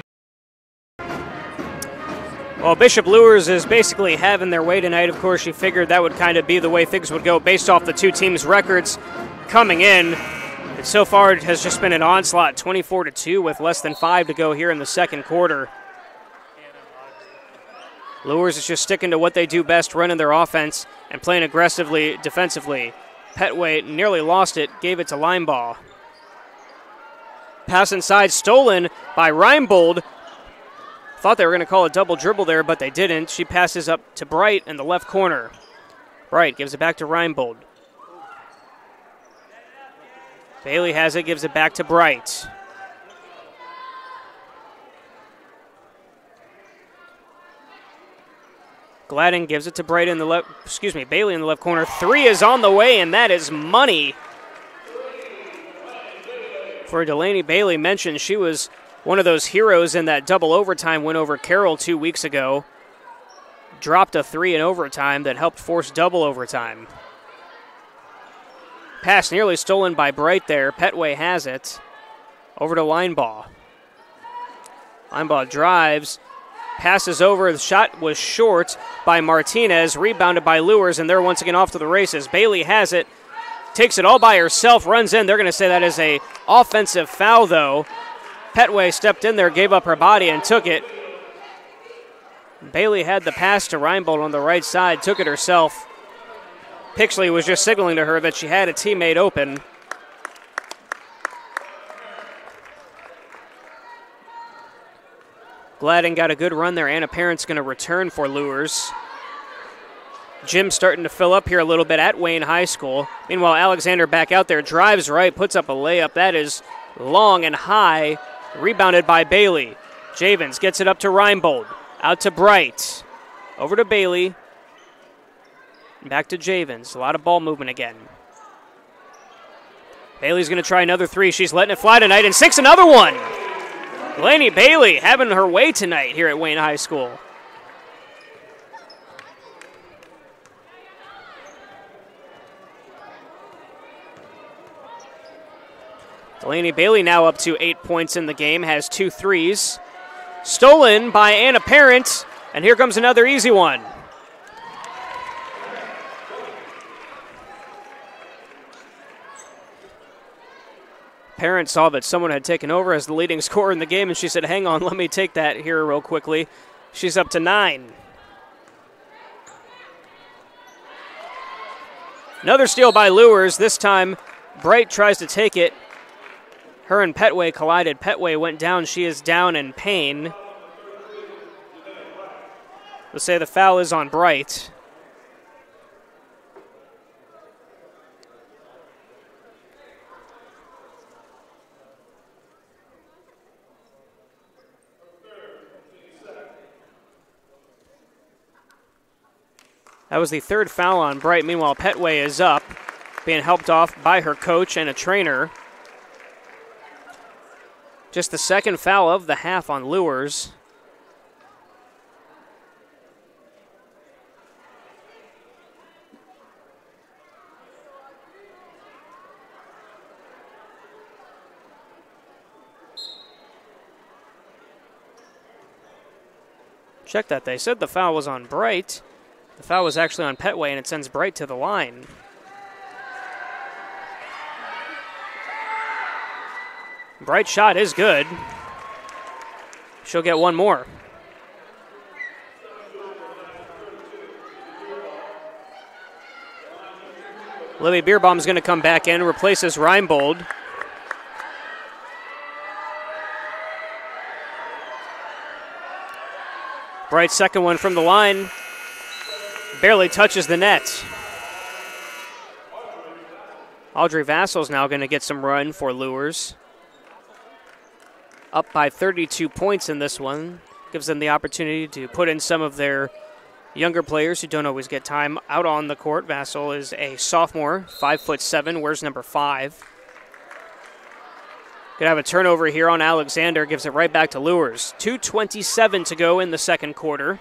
Well, Bishop Luers is basically having their way tonight. Of course, you figured that would kind of be the way things would go based off the two teams' records coming in. And so far, it has just been an onslaught, 24-2 with less than 5 to go here in the second quarter. Luers is just sticking to what they do best, running their offense and playing aggressively defensively. Petway nearly lost it, gave it to Linebaugh. Pass inside, stolen by Reinbold. Thought they were going to call a double dribble there, but they didn't. She passes up to Bright in the left corner. Bright gives it back to Reinbold. Bailey has it, gives it back to Bright. Gladding gives it to Bright in the left, Bailey in the left corner. 3 is on the way, and that is money. For Delaney Bailey mentioned she was one of those heroes in that double overtime win over Carroll 2 weeks ago. dropped a 3 in overtime that helped force double overtime. Pass nearly stolen by Bright there. Petway has it. Over to Linebaugh. Linebaugh drives. Passes over. The shot was short by Martinez. Rebounded by Luers, and they're once again off to the races. Bailey has it. Takes it all by herself. Runs in. They're going to say that is an offensive foul, though. Petway stepped in there, gave up her body, and took it. Bailey had the pass to Reinbold on the right side. Took it herself. Pixley was just signaling to her that she had a teammate open. Gladden got a good run there. Anna Parent's going to return for Luers. Gym's starting to fill up here a little bit at Wayne High School. Meanwhile, Alexander back out there, drives right, puts up a layup. That is long and high, rebounded by Bailey. Javens gets it up to Reinbold. Out to Bright. Over to Bailey. Back to Javens. A lot of ball movement again. Bailey's going to try another 3. She's letting it fly tonight and sinks another one. Delaney Bailey having her way tonight here at Wayne High School. Delaney Bailey now up to 8 points in the game, has 2 threes. Stolen by Anna Parent, and here comes another easy one. Parent saw that someone had taken over as the leading scorer in the game, and she said, hang on, let me take that here real quickly. She's up to 9. Another steal by Luers. This time, Bright tries to take it. Her and Petway collided. Petway went down. She is down in pain. Let's say the foul is on Bright. That was the 3rd foul on Bright. Meanwhile, Petway is up, being helped off by her coach and a trainer. Just the 2nd foul of the half on Luers. Check that. They said the foul was on Bright. The foul was actually on Petway, and it sends Bright to the line. Bright shot is good. She'll get one more. Libby Beerbaum's going to come back in, replaces Reinbold. Bright's second one from the line. Barely touches the net. Audrey Vassal's now going to get some run for Luers. Up by 32 points in this one. Gives them the opportunity to put in some of their younger players who don't always get time out on the court. Vassal is a sophomore, 5'7", wears number 5. Gonna have a turnover here on Alexander, gives it right back to Luers. 2:27 to go in the second quarter.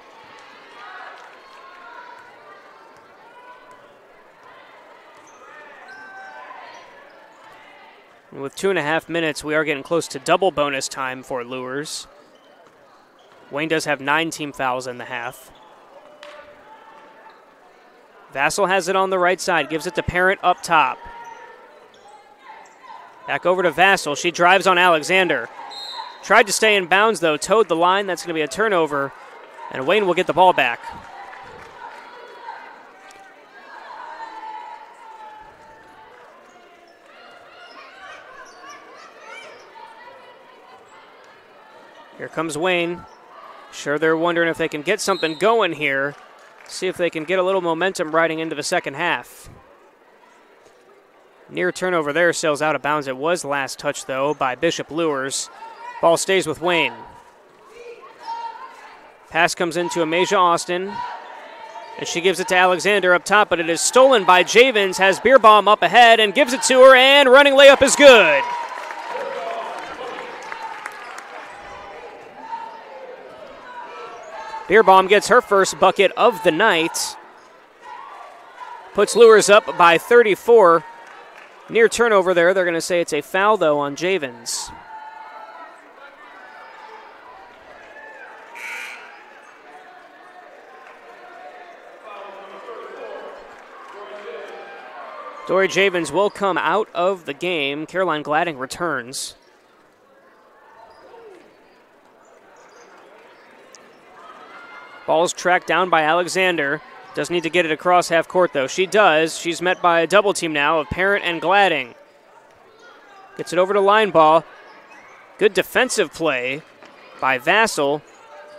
And with 2.5 minutes, we are getting close to double bonus time for Luers. Wayne does have 9 team fouls in the half. Vassal has it on the right side, gives it to Parent up top. Back over to Vassal. She drives on Alexander. Tried to stay in bounds, though. Towed the line. That's going to be a turnover. And Wayne will get the ball back. Here comes Wayne. Sure, they're wondering if they can get something going here. See if they can get a little momentum riding into the second half. Near turnover there, sails out of bounds. It was last touch, though, by Bishop Luers. Ball stays with Wayne. Pass comes into Amasia Austin. And she gives it to Alexander up top, but it is stolen by Javens. Has Beerbaum up ahead and gives it to her, and running layup is good. Beerbaum gets her first bucket of the night. Puts Luers up by 34. Near turnover there. They're going to say it's a foul, though, on Javens. Dory Javens will come out of the game. Caroline Gladding returns. Ball's tracked down by Alexander. Doesn't need to get it across half court, though. She does. She's met by a double team now of Parent and Gladding. Gets it over to line ball. Good defensive play by Vassell.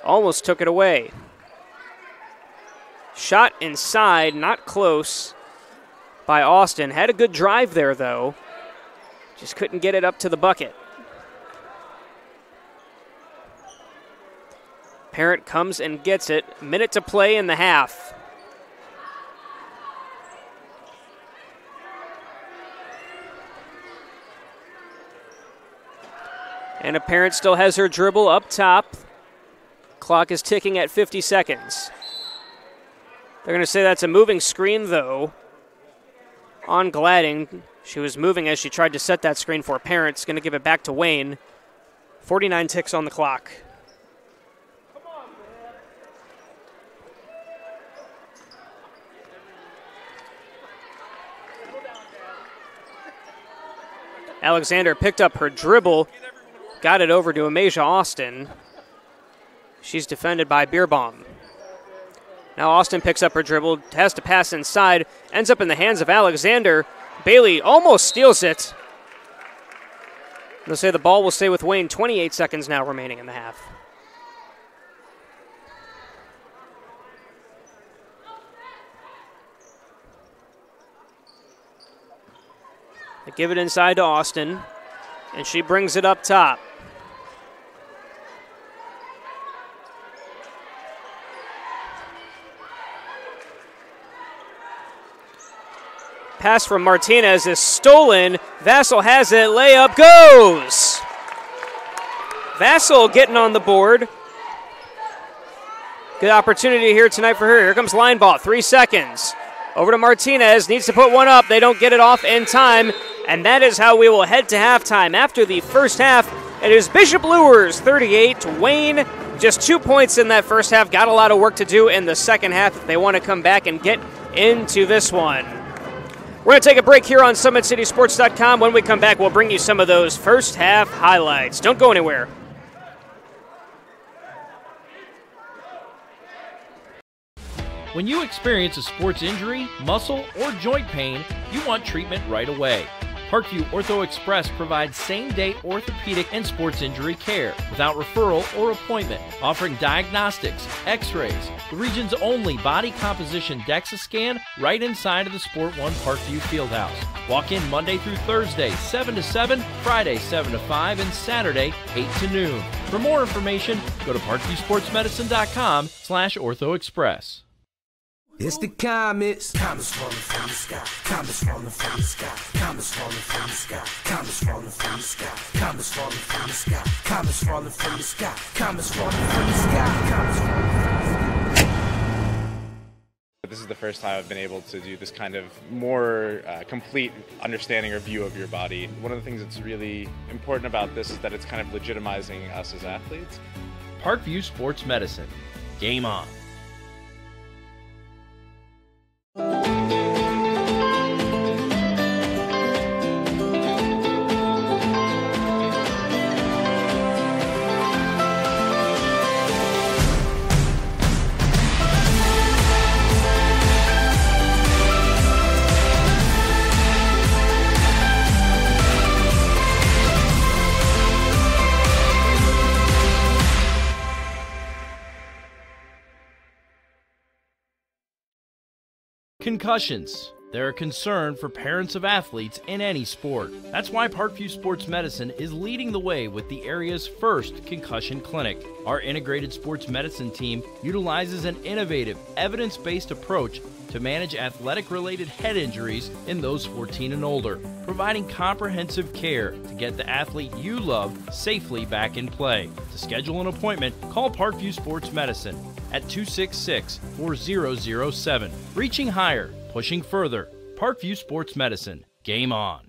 Almost took it away. Shot inside, not close by Austin. Had a good drive there, though. Just couldn't get it up to the bucket. Parent comes and gets it. Minute to play in the half. And a Parent still has her dribble up top. Clock is ticking at 50 seconds. They're going to say that's a moving screen, though, on Gladding. She was moving as she tried to set that screen for Parent. It's going to give it back to Wayne. 49 ticks on the clock. Alexander picked up her dribble, got it over to Amasia Austin. She's defended by Beerbaum. Now Austin picks up her dribble, has to pass inside, ends up in the hands of Alexander. Bailey almost steals it. They'll say the ball will stay with Wayne. 28 seconds now remaining in the half. They give it inside to Austin, and she brings it up top. Pass from Martinez is stolen. Vassell has it. Layup goes. Vassell getting on the board. Good opportunity here tonight for her. Here comes line ball. 3 seconds. Over to Martinez. Needs to put one up. They don't get it off in time. And that is how we will head to halftime. After the first half, it is Bishop Luers 38. Wayne just 2 points in that first half. Got a lot of work to do in the second half if they want to come back and get into this one. We're going to take a break here on SummitCitySports.com. When we come back, we'll bring you some of those first half highlights. Don't go anywhere. When you experience a sports injury, muscle, or joint pain, you want treatment right away. Parkview Ortho Express provides same-day orthopedic and sports injury care without referral or appointment, offering diagnostics, x-rays, the region's only body composition DEXA scan right inside of the Sport One Parkview Fieldhouse. Walk in Monday through Thursday, 7 to 7, Friday, 7 to 5, and Saturday, 8 to noon. For more information, go to parkviewsportsmedicine.com/orthoexpress. It's the comets. Comets falling from the sky. Comets falling from the sky. Comets falling from the sky. Comets falling from the sky. Comets falling from the sky. Comets falling from the sky. Comets falling from the sky. Comets falling from the sky. This is the first time I've been able to do this kind of more complete understanding or view of your body. One of the things that's really important about this is that it's kind of legitimizing us as athletes. Parkview Sports Medicine. Game on. Concussions. They're a concern for parents of athletes in any sport. That's why Parkview Sports Medicine is leading the way with the area's first concussion clinic. Our integrated sports medicine team utilizes an innovative, evidence-based approach to manage athletic-related head injuries in those 14 and older, providing comprehensive care to get the athlete you love safely back in play. To schedule an appointment, call Parkview Sports Medicine at 266-4007. Reaching higher, pushing further. Parkview Sports Medicine. Game on.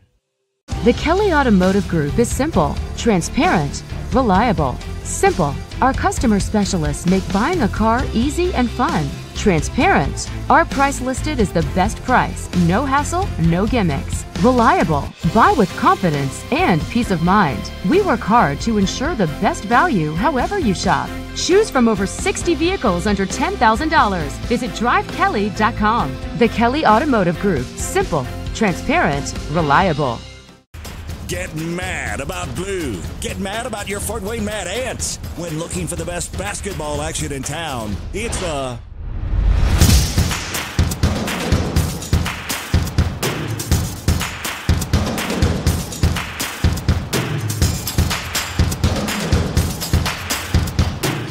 The Kelly Automotive Group is simple, transparent, reliable. Simple. Our customer specialists make buying a car easy and fun. Transparent. Our price listed is the best price. No hassle, no gimmicks. Reliable. Buy with confidence and peace of mind. We work hard to ensure the best value however you shop. Choose from over 60 vehicles under $10,000. Visit drivekelly.com. The Kelly Automotive Group. Simple, transparent, reliable. Get mad about blue. Get mad about your Fort Wayne Mad Ants. When looking for the best basketball action in town, it's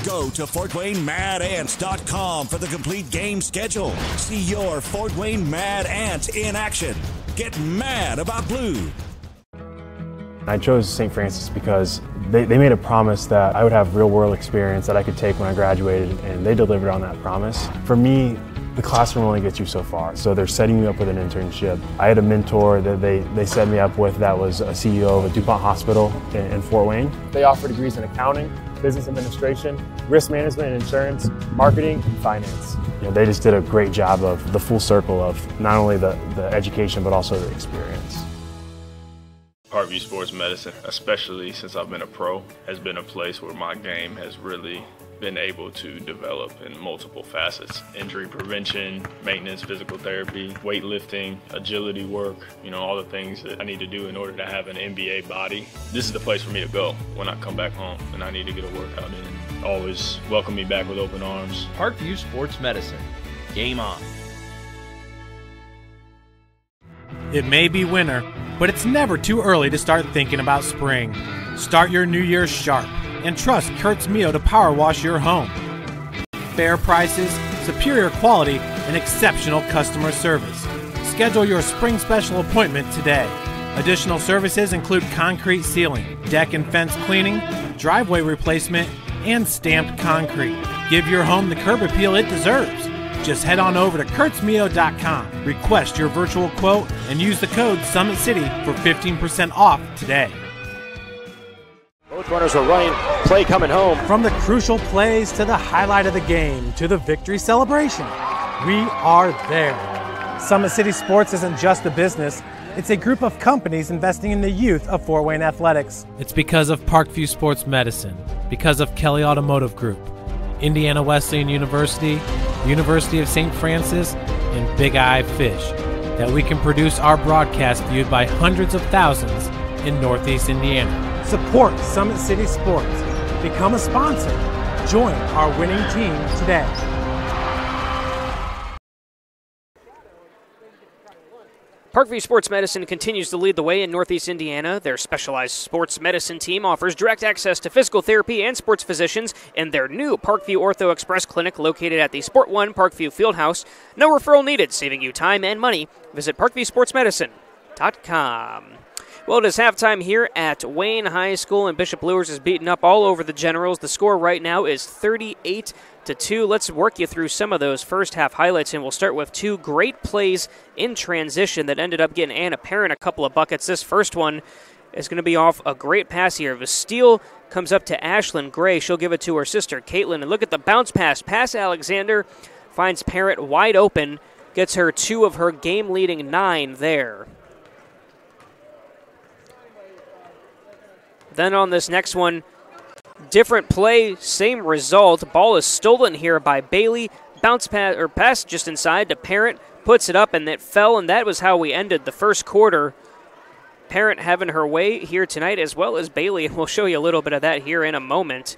Go to FortWayneMadAnts.com for the complete game schedule. See your Fort Wayne Mad Ant in action. Get mad about blue. I chose St. Francis because they made a promise that I would have real-world experience that I could take when I graduated, and they delivered on that promise. For me, the classroom only gets you so far, so they're setting me up with an internship. I had a mentor that they set me up with that was a CEO of a DuPont hospital in Fort Wayne. They offer degrees in accounting, business administration, risk management and insurance, marketing, and finance. You know, they just did a great job of the full circle of not only the education but also the experience. Parkview Sports Medicine, especially since I've been a pro, has been a place where my game has really been able to develop in multiple facets. Injury prevention, maintenance, physical therapy, weightlifting, agility work, all the things that I need to do in order to have an NBA body. This is the place for me to go when I come back home and I need to get a workout in. Always welcome me back with open arms. Parkview Sports Medicine. Game on. It may be winter, but it's never too early to start thinking about spring. Start your new year sharp and trust Kurt's Mio to power wash your home. Fair prices, superior quality, and exceptional customer service. Schedule your spring special appointment today. Additional services include concrete sealing, deck and fence cleaning, driveway replacement, and stamped concrete. Give your home the curb appeal it deserves. Just head on over to kurtzmio.com, request your virtual quote, and use the code SummitCity for 15% off today. Both runners are running, play coming home. From the crucial plays to the highlight of the game to the victory celebration, we are there. Summit City Sports isn't just a business, it's a group of companies investing in the youth of Fort Wayne athletics. It's because of Parkview Sports Medicine, because of Kelly Automotive Group, Indiana Wesleyan University, University of St. Francis, and Big Eye Fish, that we can produce our broadcast viewed by hundreds of thousands in Northeast Indiana. Support Summit City Sports. Become a sponsor. Join our winning team today. Parkview Sports Medicine continues to lead the way in Northeast Indiana. Their specialized sports medicine team offers direct access to physical therapy and sports physicians in their new Parkview Ortho Express Clinic located at the Sport One Parkview Fieldhouse. No referral needed, saving you time and money. Visit ParkviewSportsMedicine.com. Well, it is halftime here at Wayne High School, and Bishop Luers is beaten up all over the Generals. The score right now is 38-2. Let's work you through some of those first half highlights, and we'll start with two great plays in transition that ended up getting Anna Parent a couple of buckets. This first one is going to be off a great pass here. The steal comes up to Ashlyn Gray. She'll give it to her sister, Caitlin. And look at the bounce pass. Pass Alexander finds Parent wide open, gets her 2 of her game-leading 9 there. Then on this next one, different play, same result. Ball is stolen here by Bailey. Bounce pass, or pass just inside to Parent, puts it up, and it fell, and that was how we ended the first quarter. Parent having her way here tonight, as well as Bailey, and we'll show you a little bit of that here in a moment.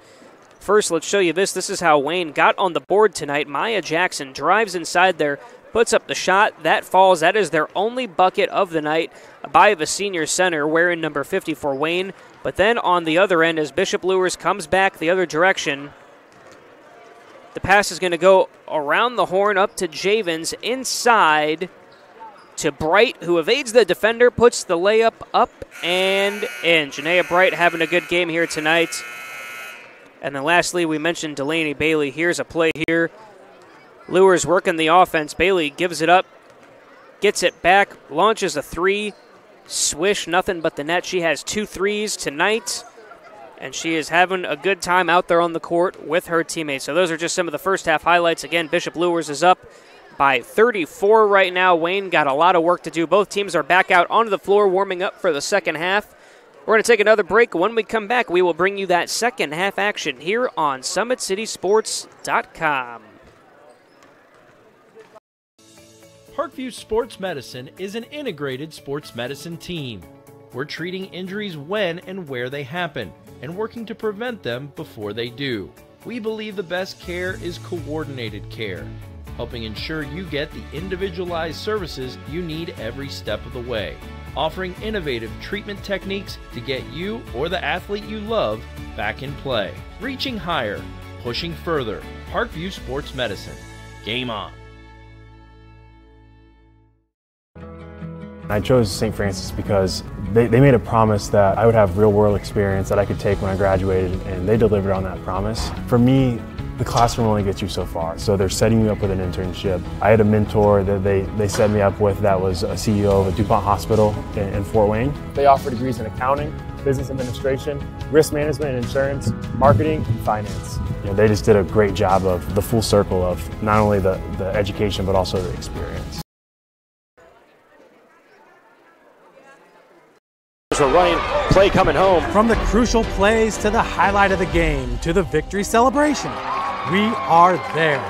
First, let's show you this. This is how Wayne got on the board tonight. Maya Jackson drives inside there, puts up the shot. That falls. That is their only bucket of the night by the senior center wearing number 50 for Wayne. But then on the other end, as Bishop Luers comes back the other direction, the pass is going to go around the horn up to Javens, inside to Bright, who evades the defender, puts the layup up and in. Janaea Bright having a good game here tonight And then lastly, we mentioned Delaney Bailey. Here's a play here. Luers working the offense. Bailey gives it up, gets it back, launches a three. Swish, nothing but the net. She has 2 threes tonight, and she is having a good time out there on the court with her teammates. So those are just some of the first half highlights. Again, Bishop Luers is up by 34 right now. Wayne got a lot of work to do. Both teams are back out onto the floor warming up for the second half. We're going to take another break. When we come back, we will bring you that second half action here on SummitCitySports.com. Parkview Sports Medicine is an integrated sports medicine team. We're treating injuries when and where they happen and working to prevent them before they do. We believe the best care is coordinated care, helping ensure you get the individualized services you need every step of the way, offering innovative treatment techniques to get you or the athlete you love back in play. Reaching higher, pushing further. Parkview Sports Medicine. Game on. I chose St. Francis because they made a promise that I would have real-world experience that I could take when I graduated, and they delivered on that promise. For me, the classroom only gets you so far, so they're setting you up with an internship. I had a mentor that they set me up with that was a CEO of a DuPont hospital in Fort Wayne. They offer degrees in accounting, business administration, risk management and insurance, marketing, and finance. You know, they just did a great job of the full circle of not only the education but also the experience. A running play coming home. From the crucial plays to the highlight of the game to the victory celebration, we are there.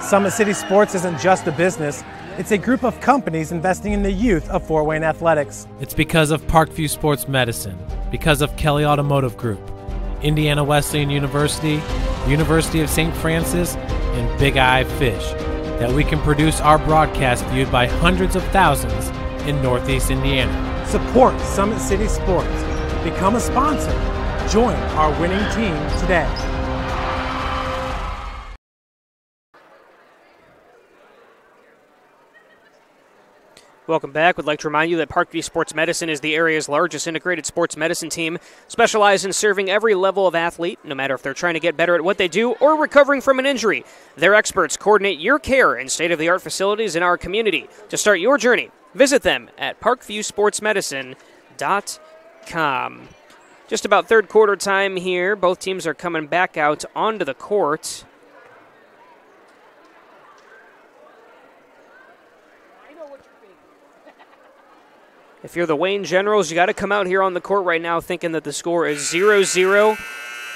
Summit City Sports isn't just a business, it's a group of companies investing in the youth of Fort Wayne athletics. It's because of Parkview Sports Medicine, because of Kelly Automotive Group, Indiana Wesleyan University, University of St. Francis, and Big Eye Fish, that we can produce our broadcast viewed by hundreds of thousands in Northeast Indiana. Support Summit City Sports. Become a sponsor. Join our winning team today. Welcome back. We'd like to remind you that Parkview Sports Medicine is the area's largest integrated sports medicine team, specialized in serving every level of athlete, no matter if they're trying to get better at what they do or recovering from an injury. Their experts coordinate your care in state-of-the-art facilities in our community. To start your journey, visit them at parkviewsportsmedicine.com. Just about third quarter time here. Both teams are coming back out onto the court. If you're the Wayne Generals, you got to come out here on the court right now thinking that the score is 0-0.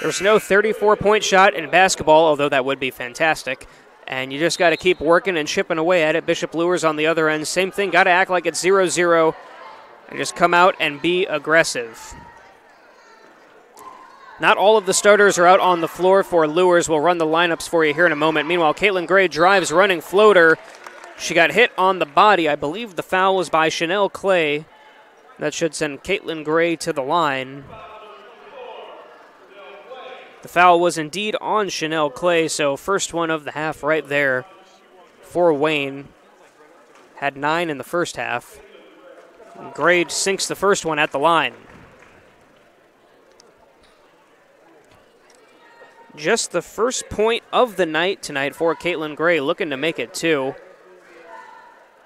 There's no 34-point shot in basketball, although that would be fantastic. And you just got to keep working and chipping away at it. Bishop Luers on the other end, same thing. Got to act like it's 0-0 and just come out and be aggressive. Not all of the starters are out on the floor for Luers. We'll run the lineups for you here in a moment. Meanwhile, Caitlin Gray drives, running floater. She got hit on the body. I believe the foul was by Chanel Clay. That should send Caitlin Gray to the line. The foul was indeed on Chanel Clay, so first one of the half right there for Wayne. Had 9 in the first half. Gray sinks the first one at the line. Just the first point of the night tonight for Caitlin Gray, looking to make it 2.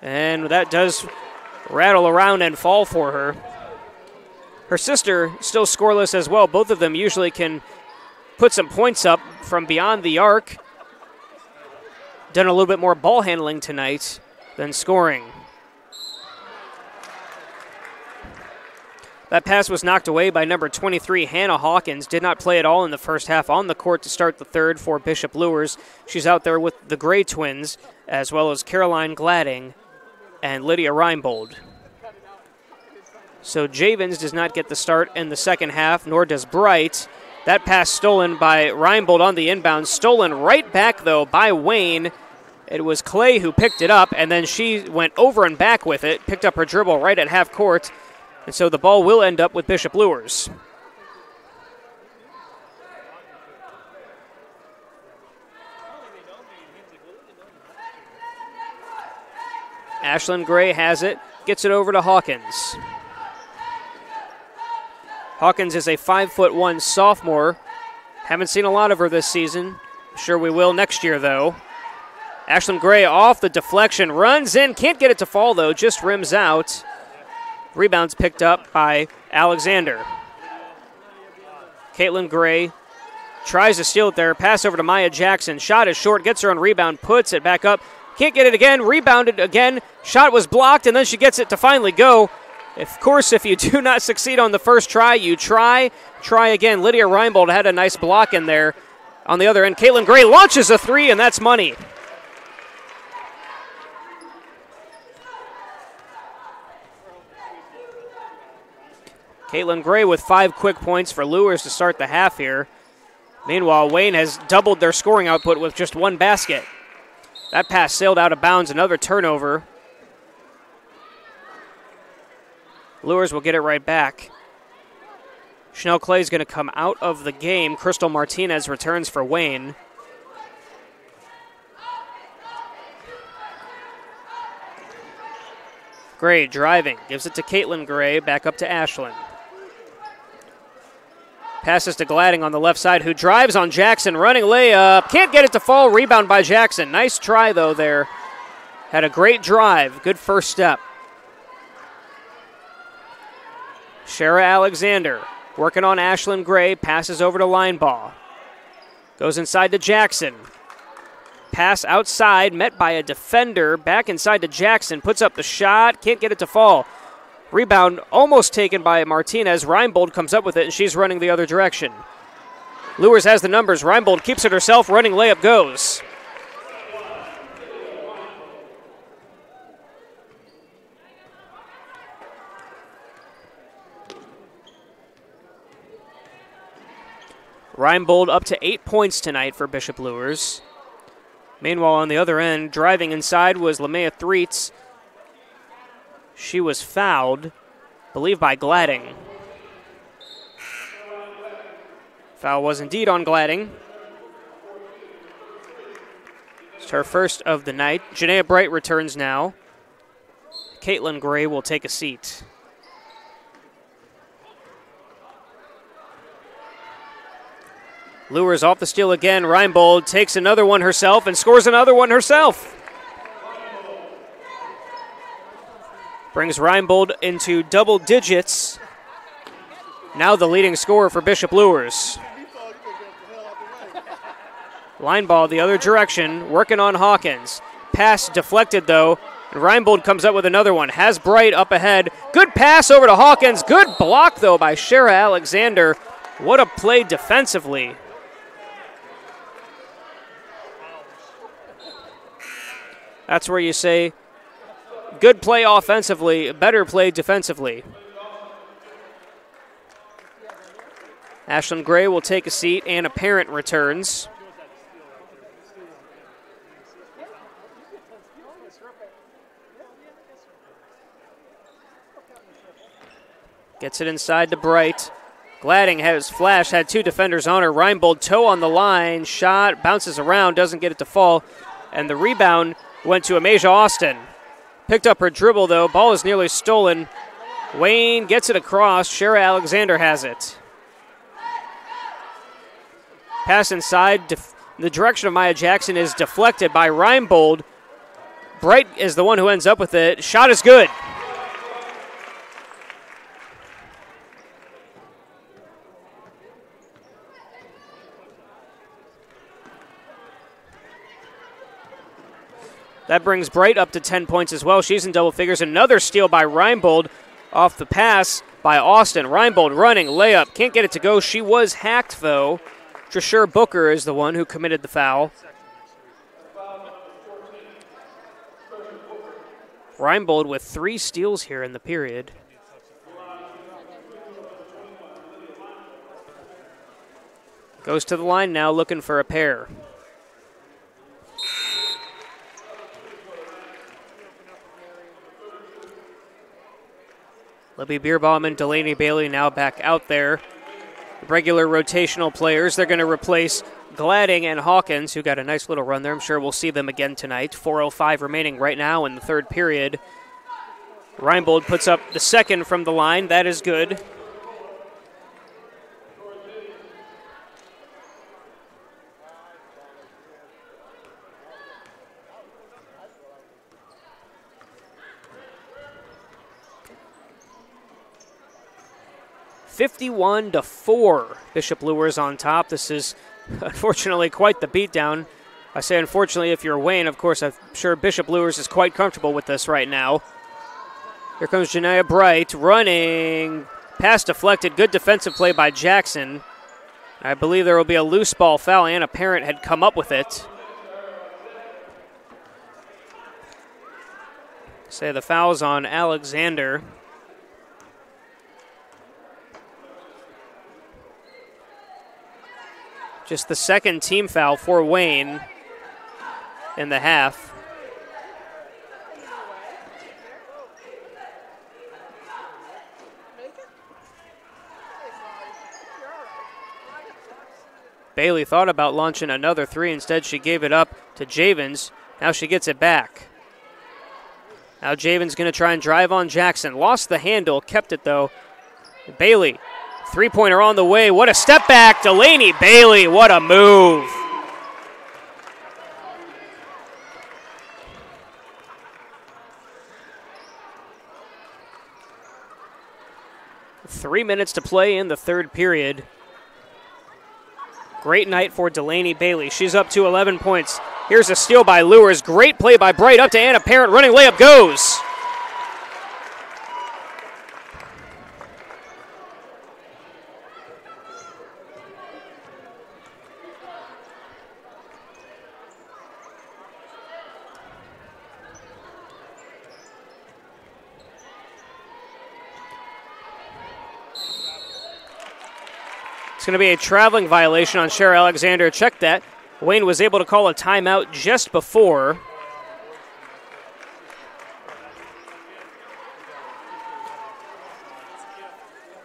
And that does rattle around and fall for her. Her sister still scoreless as well. Both of them usually can put some points up from beyond the arc. Done a little bit more ball handling tonight than scoring. That pass was knocked away by number 23, Hannah Hawkins. Did not play at all in the first half on the court to start the third for Bishop Luers. She's out there with the Gray twins, as well as Caroline Gladding and Lydia Reinbold. So Javens does not get the start in the second half, nor does Bright. That pass stolen by Reinbold on the inbound. Stolen right back, though, by Wayne. It was Clay who picked it up, and then she went over and back with it, picked up her dribble right at half court, and so the ball will end up with Bishop Luers. Ashlyn Gray has it, gets it over to Hawkins. Hawkins is a 5'1" sophomore, Haven't seen a lot of her this season. Sure we will next year, though. Ashlyn Gray off the deflection, runs in, can't get it to fall, though, just rims out. Rebound's picked up by Alexander. Caitlin Gray tries to steal it there, pass over to Maya Jackson. Shot is short, gets her on rebound, puts it back up. Can't get it again, rebounded again. Shot was blocked, and then she gets it to finally go. Of course, if you do not succeed on the first try, you try again. Lydia Reinbold had a nice block in there. On the other end, Caitlin Gray launches a three, and that's money. Caitlin Gray with 5 quick points for Luers to start the half here. Meanwhile, Wayne has doubled their scoring output with just 1 basket. That pass sailed out of bounds, another turnover. Luers will get it right back. Chanel Clay is going to come out of the game. Crystal Martinez returns for Wayne. Gray driving, gives it to Caitlin Gray, back up to Ashlyn. Passes to Gladding on the left side, who drives on Jackson, running layup. Can't get it to fall, rebound by Jackson. Nice try, though, there. Had a great drive, good first step. Shara Alexander working on Ashlyn Gray, passes over to Linebaugh. Goes inside to Jackson. Pass outside, met by a defender, back inside to Jackson, puts up the shot, can't get it to fall. Rebound almost taken by Martinez. Reinbold comes up with it, and she's running the other direction. Luers has the numbers. Reinbold keeps it herself, running layup goes. Reinbold up to 8 points tonight for Bishop Luers. Meanwhile, on the other end, driving inside was Lamea Threets. She was fouled, I believe, by Gladding. Foul was indeed on Gladding. It's her first of the night. Janaea Bright returns now. Caitlin Gray will take a seat. Luers off the steal again. Reinbold takes another one herself and scores another one herself. Brings Reinbold into double digits. Now the leading scorer for Bishop Luers. Line ball the other direction, working on Hawkins. Pass deflected, though. And Reinbold comes up with another one. Has Bright up ahead. Good pass over to Hawkins. Good block, though, by Shara Alexander. What a play defensively. That's where you say, good play offensively, better play defensively. Ashlyn Gray will take a seat, and a parent returns. Gets it inside to Bright. Gladding has flash, had 2 defenders on her. Reinbold toe on the line, shot, bounces around, doesn't get it to fall. And the rebound went to Amasia Austin. Picked up her dribble, though. Ball is nearly stolen. Wayne gets it across. Shara Alexander has it. Pass inside. The direction of Maya Jackson is deflected by Reinbold. Bright is the one who ends up with it. Shot is good. That brings Bright up to 10 points as well. She's in double figures. Another steal by Reinbold off the pass by Austin. Reinbold running, layup. Can't get it to go. She was hacked, though. Trishur Booker is the one who committed the foul. Reinbold with 3 steals here in the period. Goes to the line now, looking for a pair. Libby Bierbaum and Delaney Bailey now back out there. Regular rotational players. They're going to replace Gladding and Hawkins, who got a nice little run there. I'm sure we'll see them again tonight. 4:05 remaining right now in the third period. Reinbold puts up the second from the line. That is good. 51-4. Bishop Luers on top. This is unfortunately quite the beatdown. I say unfortunately if you're Wayne. Of course, I'm sure Bishop Luers is quite comfortable with this right now. Here comes Janaea Bright running. Pass deflected. Good defensive play by Jackson. I believe there will be a loose ball foul. Anna Parent had come up with it. Say the foul's on Alexander. Just the second team foul for Wayne in the half. Bailey thought about launching another three. Instead, she gave it up to Javens. Now she gets it back. Now Javens going to try and drive on Jackson. Lost the handle, kept it though. Bailey, three-pointer on the way. What a step back. Delaney Bailey, what a move. Three minutes to play in the third period. Great night for Delaney Bailey. She's up to 11 points. Here's a steal by Luers. Great play by Bright up to Anna Parent. Running layup goes. It's going to be a traveling violation on Cher Alexander. Check that. Wayne was able to call a timeout just before.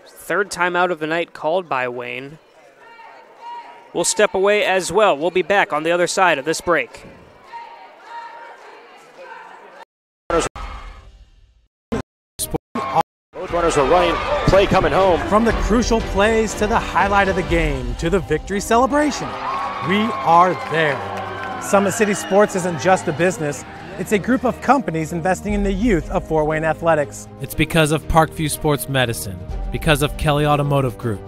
Third timeout of the night called by Wayne. We'll step away as well. We'll be back on the other side of this break. Both runners are running. Play coming home. From the crucial plays to the highlight of the game to the victory celebration, we are there. Summit City Sports isn't just a business, it's a group of companies investing in the youth of Fort Wayne athletics. It's because of Parkview Sports Medicine, because of Kelly Automotive Group,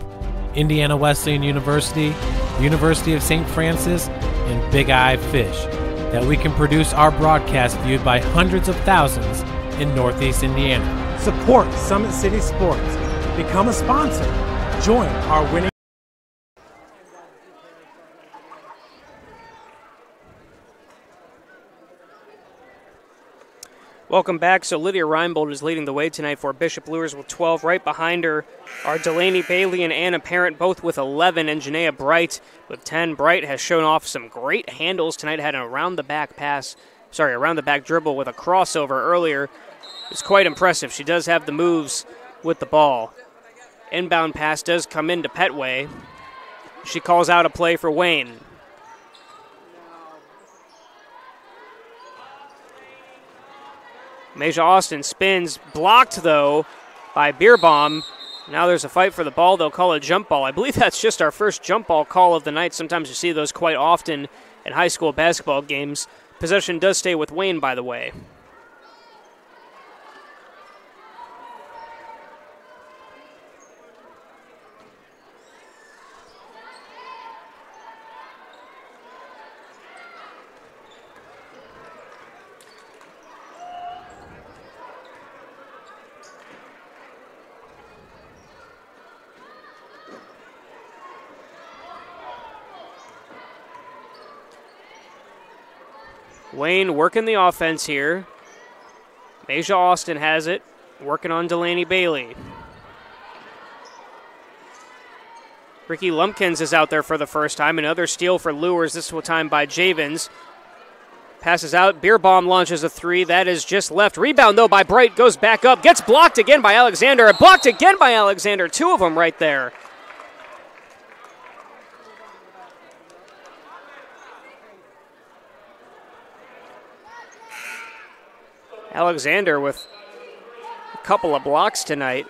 Indiana Wesleyan University, University of St. Francis, and Big Eye Fish, that we can produce our broadcast viewed by hundreds of thousands in Northeast Indiana. Support Summit City Sports. Become a sponsor. Join our winning. Welcome back. So Lydia Reinbold is leading the way tonight for Bishop Luers with 12. Right behind her are Delaney Bailey and Anna Parent, both with 11, and Janaea Bright with 10. Bright has shown off some great handles tonight. Had an around-the-back dribble with a crossover earlier. It's quite impressive. She does have the moves with the ball. Inbound pass does come into Petway. She calls out a play for Wayne. Maja Austin spins, blocked though by Beerbaum. Now there's a fight for the ball. They'll call a jump ball. I believe that's just our first jump ball call of the night. Sometimes you see those quite often in high school basketball games. Possession does stay with Wayne, by the way. Wayne working the offense here. Maja Austin has it, working on Delaney Bailey. Ricky Lumpkins is out there for the first time. Another steal for Luers, this time by Javens. Passes out, Beerbaum launches a three. That is just left. Rebound, though, by Bright. Goes back up. Gets blocked again by Alexander. Blocked again by Alexander. Two of them right there. Alexander with a couple of blocks tonight.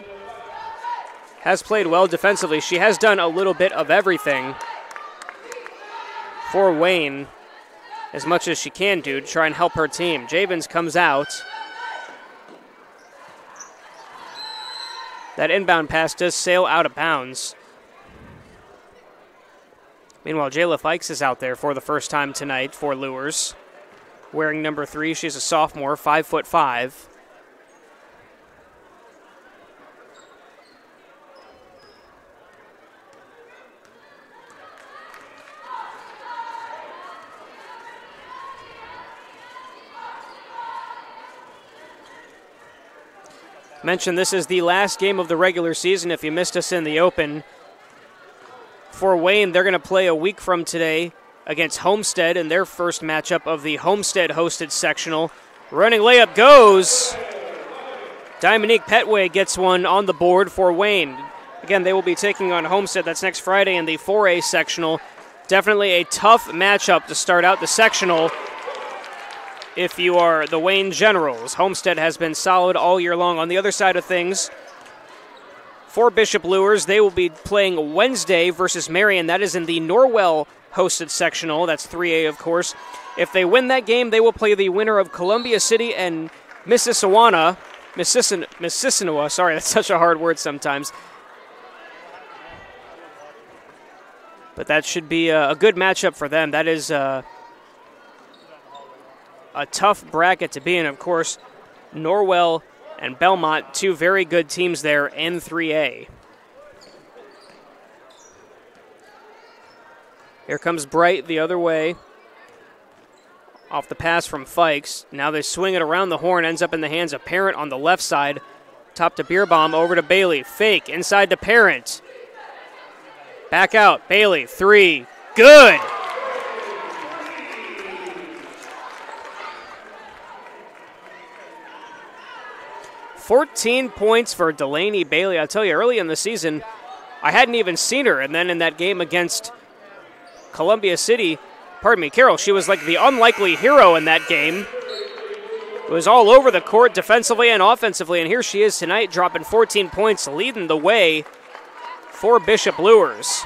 Has played well defensively. She has done a little bit of everything for Wayne, as much as she can do to try and help her team. Javens comes out. That inbound pass does sail out of bounds. Meanwhile, Jayla Fikes is out there for the first time tonight for Luers. Wearing number 3, she's a sophomore, 5'5". Mentioned this is the last game of the regular season if you missed us in the open. For Wayne, they're going to play a week from today against Homestead in their first matchup of the Homestead-hosted sectional. Running layup goes. Dominique Petway gets one on the board for Wayne. Again, they will be taking on Homestead. That's next Friday in the 4A sectional. Definitely a tough matchup to start out the sectional if you are the Wayne Generals. Homestead has been solid all year long. On the other side of things, for Bishop Luers, they will be playing Wednesday versus Marion. That is in the Norwell-hosted sectional. That's 3A, of course. If they win that game, they will play the winner of Columbia City and Mississauga. Sorry, that's such a hard word sometimes. But that should be a good matchup for them. That is a tough bracket to be in, of course. Norwell and Belmont, 2 very good teams there in 3A. Here comes Bright the other way. Off the pass from Fikes. Now they swing it around the horn, ends up in the hands of Parent on the left side. Top to Beerbaum, over to Bailey. Fake, inside to Parent. Back out, Bailey, 3. Good! $14 points for Delaney Bailey. I'll tell you, early in the season, I hadn't even seen her. And then in that game against Columbia City, Carroll, she was like the unlikely hero in that game. It was all over the court defensively and offensively. And here she is tonight, dropping 14 points, leading the way for Bishop Luers.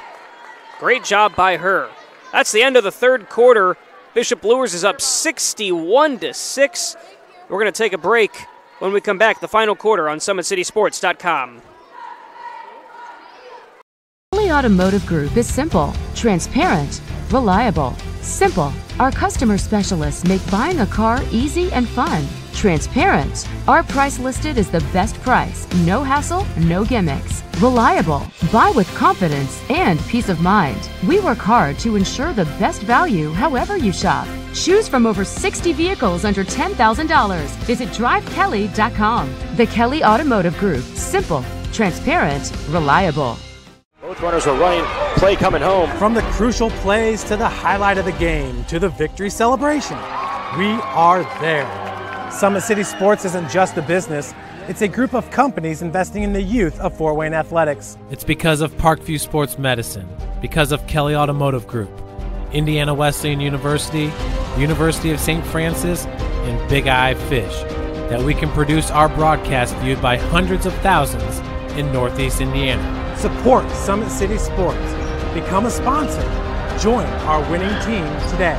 Great job by her. That's the end of the third quarter. Bishop Luers is up 61-6. We're going to take a break. When we come back, the final quarter on SummitCitySports.com. Kelly Automotive Group is simple, transparent, reliable. Simple. Our customer specialists make buying a car easy and fun. Transparent. Our price listed is the best price. No hassle, no gimmicks. Reliable. Buy with confidence and peace of mind. We work hard to ensure the best value however you shop. Choose from over 60 vehicles under $10,000. Visit drivekelly.com. The Kelly Automotive Group. Simple, transparent, reliable. Both runners are running, play coming home. From the crucial plays to the highlight of the game to the victory celebration, we are there. Summit City Sports isn't just a business, it's a group of companies investing in the youth of Fort Wayne athletics. It's because of Parkview Sports Medicine, because of Kelly Automotive Group, Indiana Wesleyan University, University of St. Francis, and Big Eye Fish, that we can produce our broadcast viewed by hundreds of thousands in Northeast Indiana. Support Summit City Sports. Become a sponsor. Join our winning team today.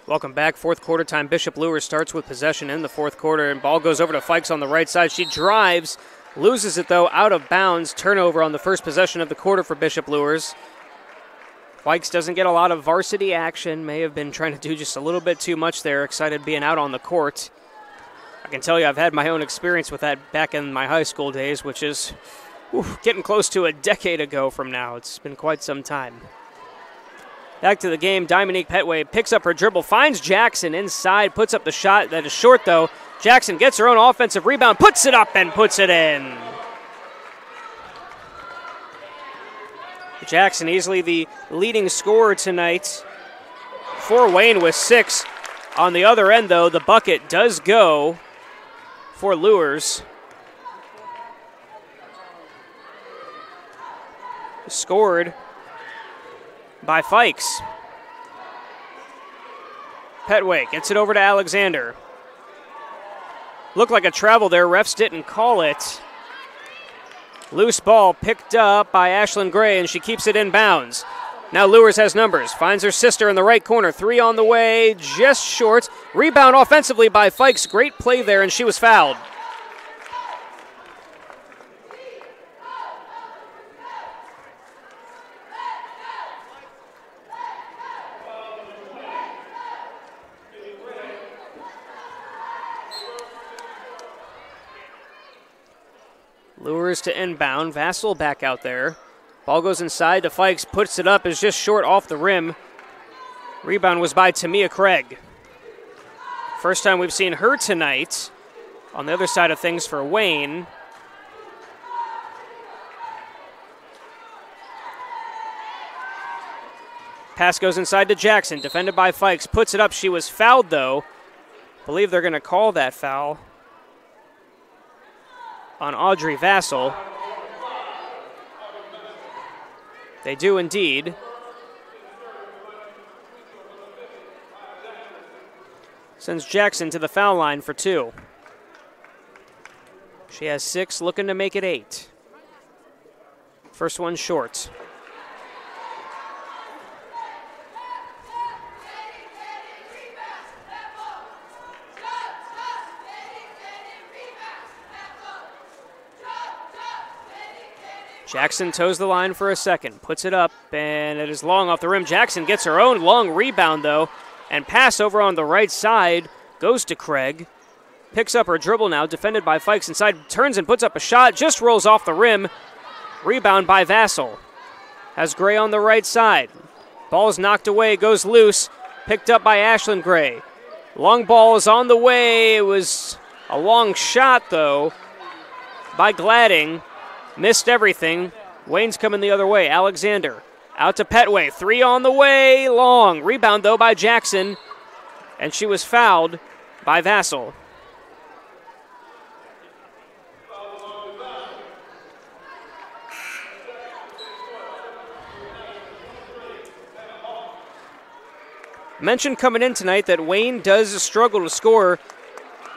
Welcome back. Fourth quarter time. Bishop Luers starts with possession in the fourth quarter, and ball goes over to Fikes on the right side. She drives, loses it though, out of bounds. Turnover on the first possession of the quarter for Bishop Luers. Fikes doesn't get a lot of varsity action. May have been trying to do just a little bit too much there. Excited being out on the court. I can tell you I've had my own experience with that back in my high school days, which is getting close to a decade ago from now. It's been quite some time. Back to the game, Dominique Petway picks up her dribble, finds Jackson inside, puts up the shot that is short though. Jackson gets her own offensive rebound, puts it up and puts it in. Jackson easily the leading scorer tonight for Wayne with 6. On the other end though, the bucket does go for Luers. Scored by Fikes. Petway gets it over to Alexander. Looked like a travel there. Refs didn't call it. Loose ball picked up by Ashlyn Gray, and she keeps it in bounds. Now Luers has numbers, finds her sister in the right corner, 3 on the way, just short. Rebound offensively by Fikes, great play there, and she was fouled. Luers to inbound, Vassal back out there. Ball goes inside to Fikes, puts it up, is just short off the rim. Rebound was by Tamia Craig. First time we've seen her tonight. On the other side of things for Wayne. Pass goes inside to Jackson, defended by Fikes, puts it up. She was fouled though. Believe they're going to call that foul on Audrey Vassal. They do indeed. Sends Jackson to the foul line for 2. She has 6, looking to make it 8. First one short. Jackson toes the line for a second, puts it up, and it is long off the rim. Jackson gets her own long rebound, though, and pass over on the right side goes to Craig. Picks up her dribble now, defended by Fikes inside, turns and puts up a shot, just rolls off the rim. Rebound by Vassal. Has Gray on the right side. Ball's knocked away, goes loose, picked up by Ashlyn Gray. Long ball is on the way. It was a long shot, though, by Gladding. Missed everything. Wayne's coming the other way. Alexander out to Petway. 3 on the way. Long. Rebound, though, by Jackson. And she was fouled by Vassal. Mentioned coming in tonight that Wayne does struggle to score.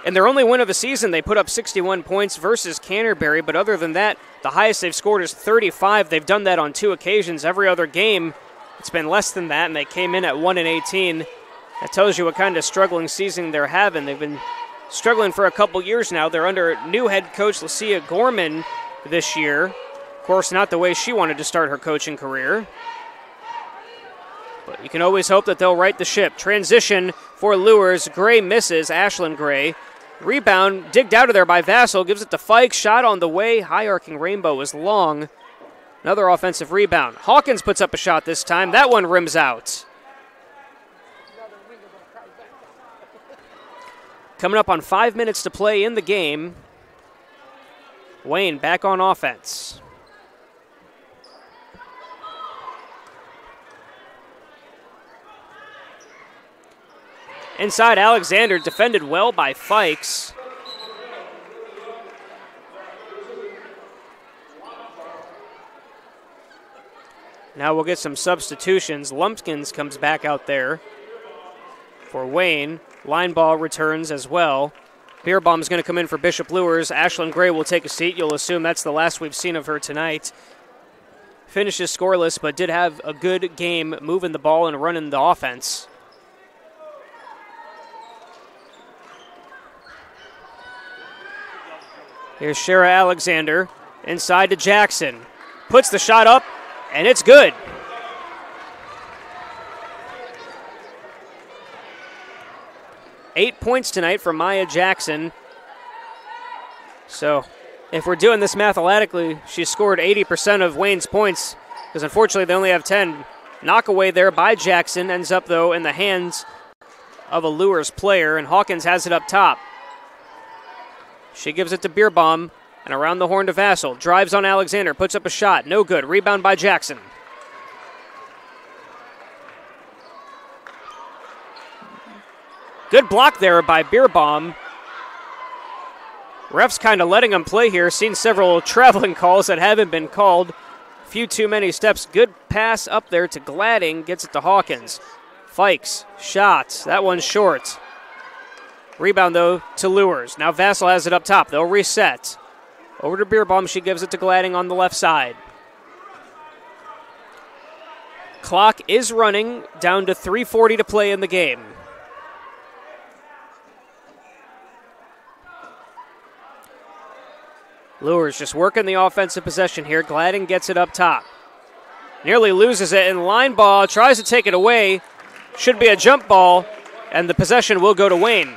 In their only win of the season, they put up 61 points versus Canterbury, but other than that, the highest they've scored is 35. They've done that on 2 occasions. Every other game, it's been less than that, and they came in at 1-18. That tells you what kind of struggling season they're having. They've been struggling for a couple years now. They're under new head coach Lucia Gorman this year. Of course, not the way she wanted to start her coaching career. But you can always hope that they'll right the ship. Transition for Luers. Gray misses, Ashlyn Gray. Rebound, digged out of there by Vassal, gives it to Fikes. Shot on the way, high arcing rainbow was long. Another offensive rebound. Hawkins puts up a shot this time. That one rims out. Coming up on 5 minutes to play in the game. Wayne back on offense. Inside, Alexander defended well by Fikes. Now we'll get some substitutions. Lumpkins comes back out there for Wayne. Line ball returns as well. Beerbaum's going to come in for Bishop Luers. Ashlyn Gray will take a seat. You'll assume that's the last we've seen of her tonight. Finishes scoreless, but did have a good game moving the ball and running the offense. Here's Shara Alexander, inside to Jackson. Puts the shot up, and it's good. Eight points tonight for Maya Jackson. So, if we're doing this mathematically, she scored 80% of Wayne's points, because unfortunately they only have 10. Knockaway there by Jackson, ends up, though, in the hands of a Luers player, and Hawkins has it up top. She gives it to Beerbaum, and around the horn to Vassal. Drives on Alexander, puts up a shot. No good. Rebound by Jackson. Good block there by Beerbaum. Refs kind of letting him play here. Seen several traveling calls that haven't been called. A few too many steps. Good pass up there to Gladding. Gets it to Hawkins. Fikes. Shots. That one's short. Rebound, though, to Luers. Now Vassal has it up top. They'll reset. Over to Beerbaum. She gives it to Gladding on the left side. Clock is running, down to 3:40 to play in the game. Luers just working the offensive possession here. Gladden gets it up top. Nearly loses it, and line ball tries to take it away. Should be a jump ball, and the possession will go to Wayne.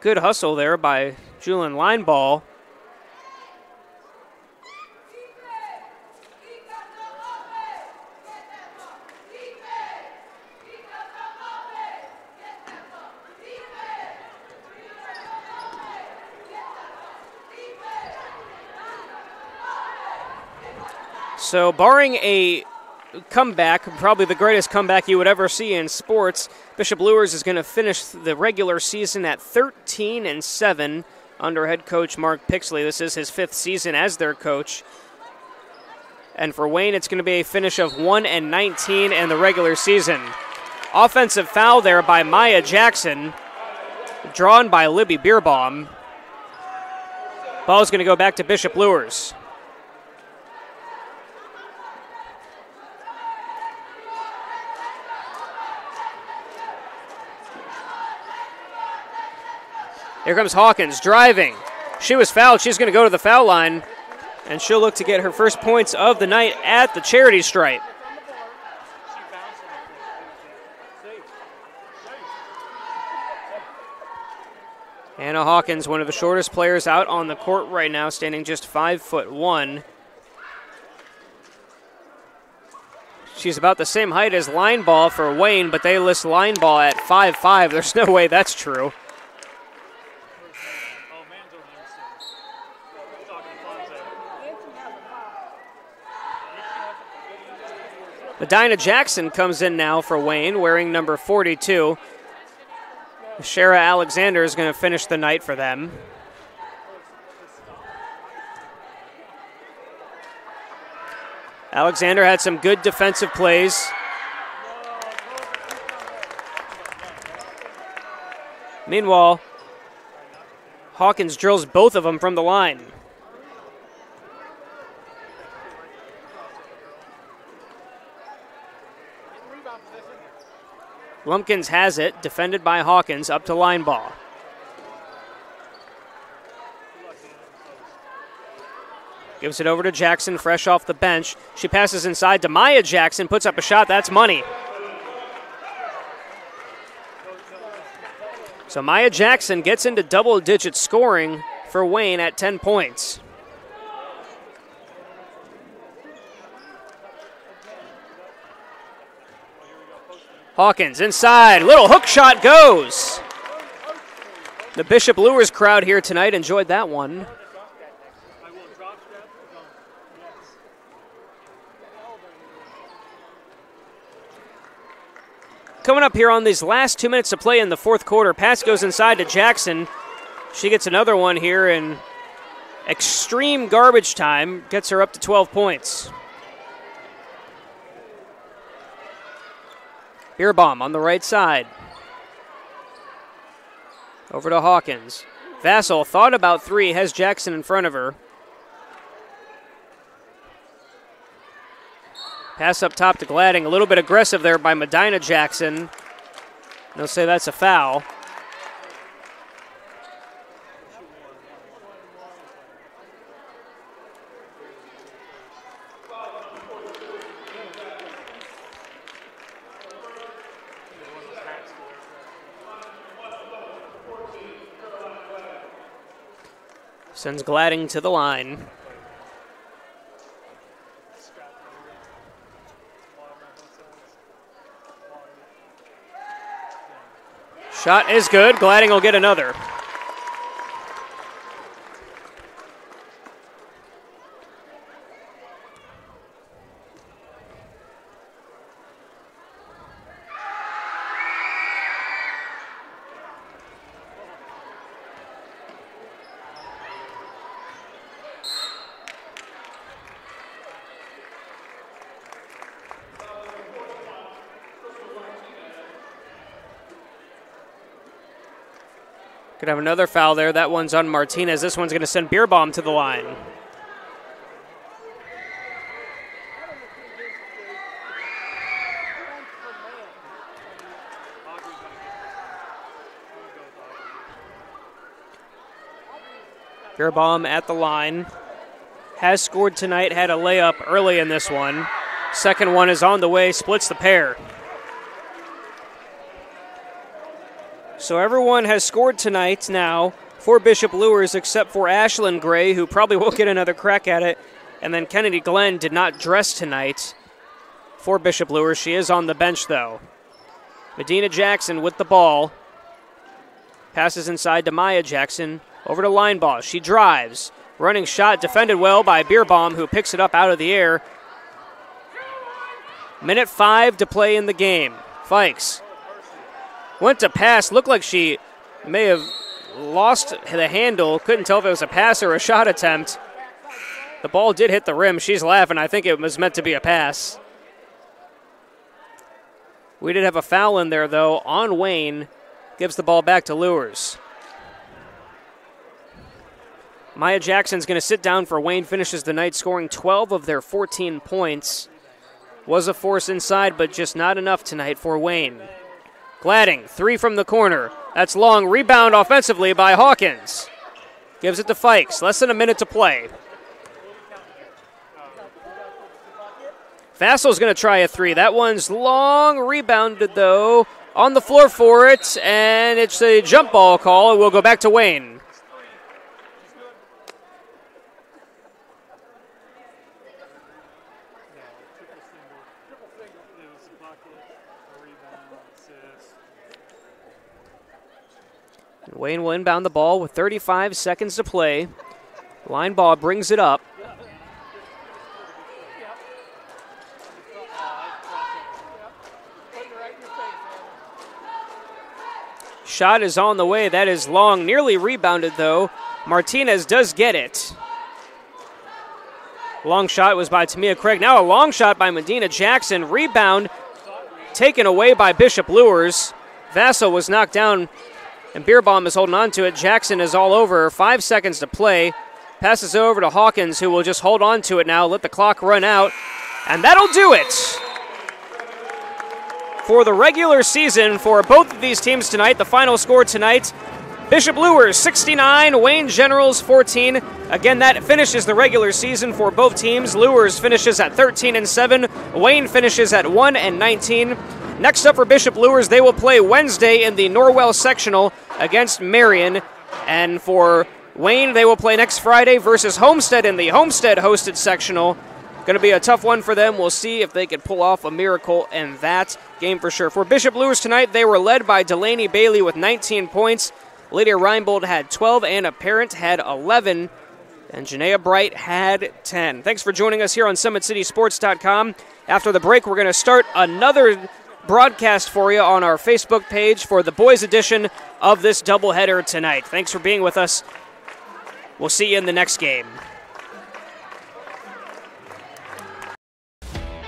Good hustle there by Julian Lineball. So barring a comeback, probably the greatest comeback you would ever see in sports, Bishop Luers is going to finish the regular season at 13-7 under head coach Mark Pixley. This is his 5th season as their coach. And for Wayne, it's going to be a finish of 1-19 in the regular season. Offensive foul there by Maya Jackson, drawn by Libby Bierbaum. Ball's going to go back to Bishop Luers. Here comes Hawkins driving. She was fouled. She's going to go to the foul line, and she'll look to get her first points of the night at the charity stripe. Hannah Hawkins, one of the shortest players out on the court right now, standing just 5'1". She's about the same height as Lineball for Wayne, but they list Lineball at 5'5". There's no way that's true. Medina Jackson comes in now for Wayne, wearing number 42. Shara Alexander is going to finish the night for them. Alexander had some good defensive plays. Meanwhile, Hawkins drills both of them from the line. Lumpkins has it, defended by Hawkins, up to Lineball. Gives it over to Jackson, fresh off the bench. She passes inside to Maya Jackson, puts up a shot, that's money. So Maya Jackson gets into double-digit scoring for Wayne at 10 points. Hawkins inside, little hook shot goes. The Bishop Luers crowd here tonight enjoyed that one. Coming up here on these last 2 minutes to play in the fourth quarter, pass goes inside to Jackson. She gets another one here in extreme garbage time, gets her up to 12 points. Bierbaum on the right side. Over to Hawkins. Vassell thought about 3, has Jackson in front of her. Pass up top to Gladding. A little bit aggressive there by Medina Jackson. They'll say that's a foul. Sends Gladding to the line. Shot is good. Gladding will get another. Could have another foul there. That one's on Martinez. This one's going to send Beerbaum to the line. Beerbaum at the line. Has scored tonight, had a layup early in this one. Second one is on the way, splits the pair. So everyone has scored tonight now for Bishop Luers except for Ashlyn Gray, who probably won't get another crack at it. And then Kennedy Glenn did not dress tonight for Bishop Luers. She is on the bench, though. Medina Jackson with the ball. Passes inside to Maya Jackson. Over to Linebaugh. She drives. Running shot defended well by Beerbaum, who picks it up out of the air. Minute 5 to play in the game. Fikes went to pass. Looked like she may have lost the handle. Couldn't tell if it was a pass or a shot attempt. The ball did hit the rim. She's laughing. I think it was meant to be a pass. We did have a foul in there, though, on Wayne. Gives the ball back to Luers. Maya Jackson's going to sit down for Wayne. Finishes the night scoring 12 of their 14 points. Was a force inside, but just not enough tonight for Wayne. Gladding, 3 from the corner. That's long. Rebound offensively by Hawkins. Gives it to Fikes. Less than a minute to play. Vassal's going to try a 3. That one's long. Rebounded, though. On the floor for it, and it's a jump ball call. It will go back to Wayne. Wayne will inbound the ball with 35 seconds to play. Linebaugh brings it up. Shot is on the way. That is long. Nearly rebounded, though. Martinez does get it. Long shot was by Tamia Craig. Now a long shot by Medina Jackson. Rebound taken away by Bishop Luers. Vassal was knocked down, and Beerbaum is holding on to it. Jackson is all over. 5 seconds to play. Passes over to Hawkins, who will just hold on to it now, let the clock run out, and that'll do it for the regular season for both of these teams tonight. The final score tonight, Bishop Luers 69, Wayne Generals 14. Again, that finishes the regular season for both teams. Luers finishes at 13-7. Wayne finishes at 1-19. Next up for Bishop Luers, they will play Wednesday in the Norwell sectional against Marion. And for Wayne, they will play next Friday versus Homestead in the Homestead-hosted sectional. Going to be a tough one for them. We'll see if they can pull off a miracle in that game for sure. For Bishop Luers tonight, they were led by Delaney Bailey with 19 points. Lydia Reinbold had 12, and a parent had 11. And Janaea Bright had 10. Thanks for joining us here on SummitCitySports.com. After the break, we're going to start another broadcast for you on our Facebook page for the boys edition of this doubleheader tonight. Thanks for being with us. We'll see you in the next game.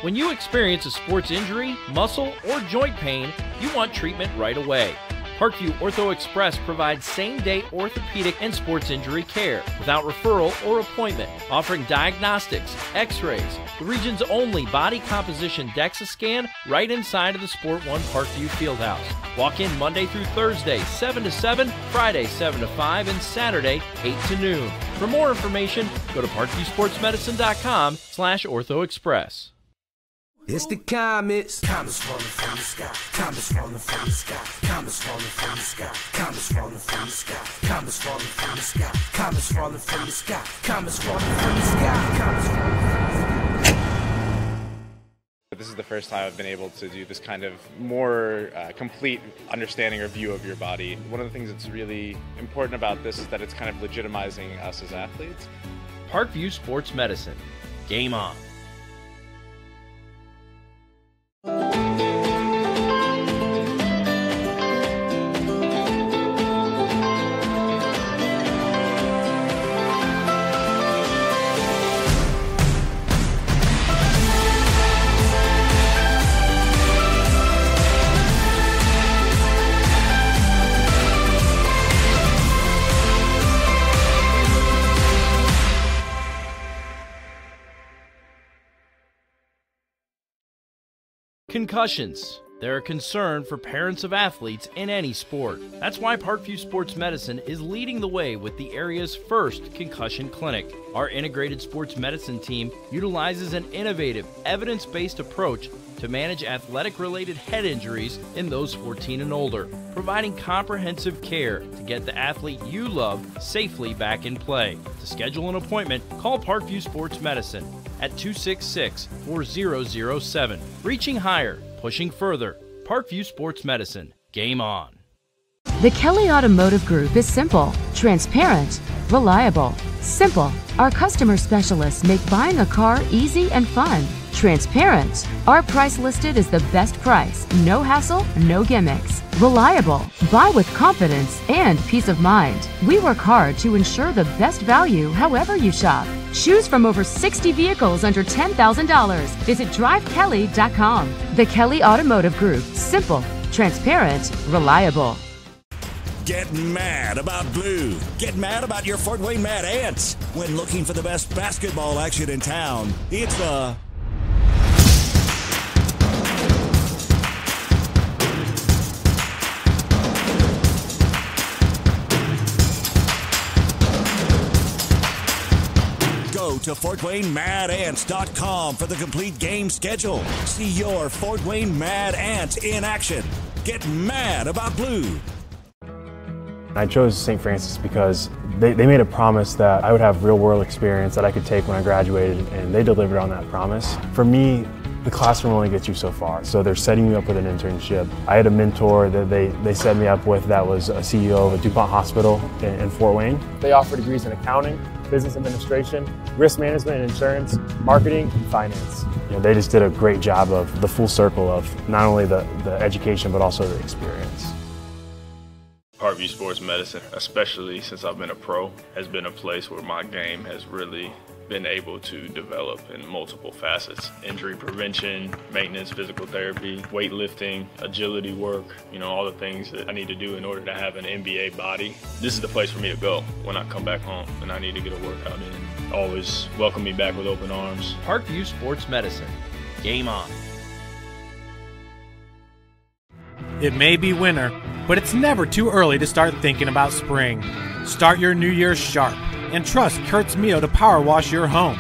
When you experience a sports injury, muscle, or joint pain, you want treatment right away. Parkview Ortho Express provides same-day orthopedic and sports injury care without referral or appointment, offering diagnostics, x-rays, the region's only body composition DEXA scan right inside of the Sport One Parkview Fieldhouse. Walk in Monday through Thursday, 7 to 7, Friday, 7 to 5, and Saturday, 8 to noon. For more information, go to parkviewsportsmedicine.com/orthoexpress. It's the comets. Comets falling from the sky. Comets falling from the sky. Comets falling from the sky. Comets falling from the sky. Comets falling from the sky. Comets falling from the sky. Comets falling from the sky. Comets falling from the sky. This is the first time I've been able to do this kind of more complete understanding or view of your body. One of the things that's really important about this is that it's kind of legitimizing us as athletes. Parkview Sports Medicine. Game on. Concussions. They're a concern for parents of athletes in any sport. That's why Parkview Sports Medicine is leading the way with the area's first concussion clinic. Our integrated sports medicine team utilizes an innovative, evidence-based approach to manage athletic-related head injuries in those 14 and older, providing comprehensive care to get the athlete you love safely back in play. To schedule an appointment, call Parkview Sports Medicine at 266-4007. Reaching higher, pushing further. Parkview Sports Medicine. Game on. The Kelly Automotive Group is simple, transparent, reliable. Simple. Our customer specialists make buying a car easy and fun. Transparent. Our price listed is the best price. No hassle, no gimmicks. Reliable. Buy with confidence and peace of mind. We work hard to ensure the best value however you shop. Choose from over 60 vehicles under $10,000. Visit drivekelly.com. The Kelly Automotive Group. Simple, transparent, reliable. Get mad about blue. Get mad about your Fort Wayne Mad Ants. When looking for the best basketball action in town, it's the Go to FortWayneMadAnts.com for the complete game schedule. See your Fort Wayne Mad Ants in action. Get mad about blue. I chose St. Francis because they made a promise that I would have real-world experience that I could take when I graduated, and they delivered on that promise. For me, the classroom only gets you so far, so they're setting you up with an internship. I had a mentor that they set me up with that was a CEO of a DuPont hospital in Fort Wayne. They offer degrees in accounting, business administration, risk management and insurance, marketing, and finance. You know, they just did a great job of the full circle of not only the education but also the experience. Parkview Sports Medicine, especially since I've been a pro, has been a place where my game has really been able to develop in multiple facets. Injury prevention, maintenance, physical therapy, weightlifting, agility work, all the things that I need to do in order to have an NBA body. This is the place for me to go when I come back home and I need to get a workout in. Always welcome me back with open arms. Parkview Sports Medicine. Game on. It may be winter, but it's never too early to start thinking about spring. Start your New Year's sharp and trust Kurt's Mio to power wash your home.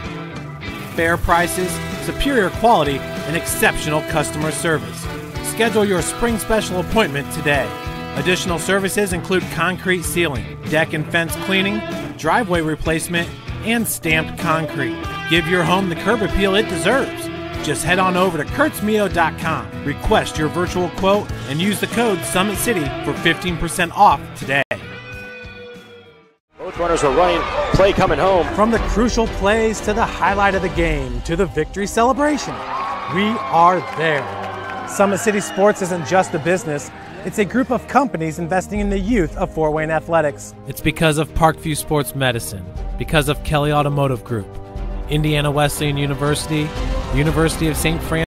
Fair prices, superior quality, and exceptional customer service. Schedule your spring special appointment today. Additional services include concrete sealing, deck and fence cleaning, driveway replacement, and stamped concrete. Give your home the curb appeal it deserves. Just head on over to kurtzmio.com, request your virtual quote, and use the code SummitCity for 15% off today. Both runners are running, play coming home. From the crucial plays to the highlight of the game to the victory celebration, we are there. SummitCitySports isn't just a business, it's a group of companies investing in the youth of Fort Wayne athletics. It's because of Parkview Sports Medicine, because of Kelly Automotive Group, Indiana Wesleyan University, University of St. Francis,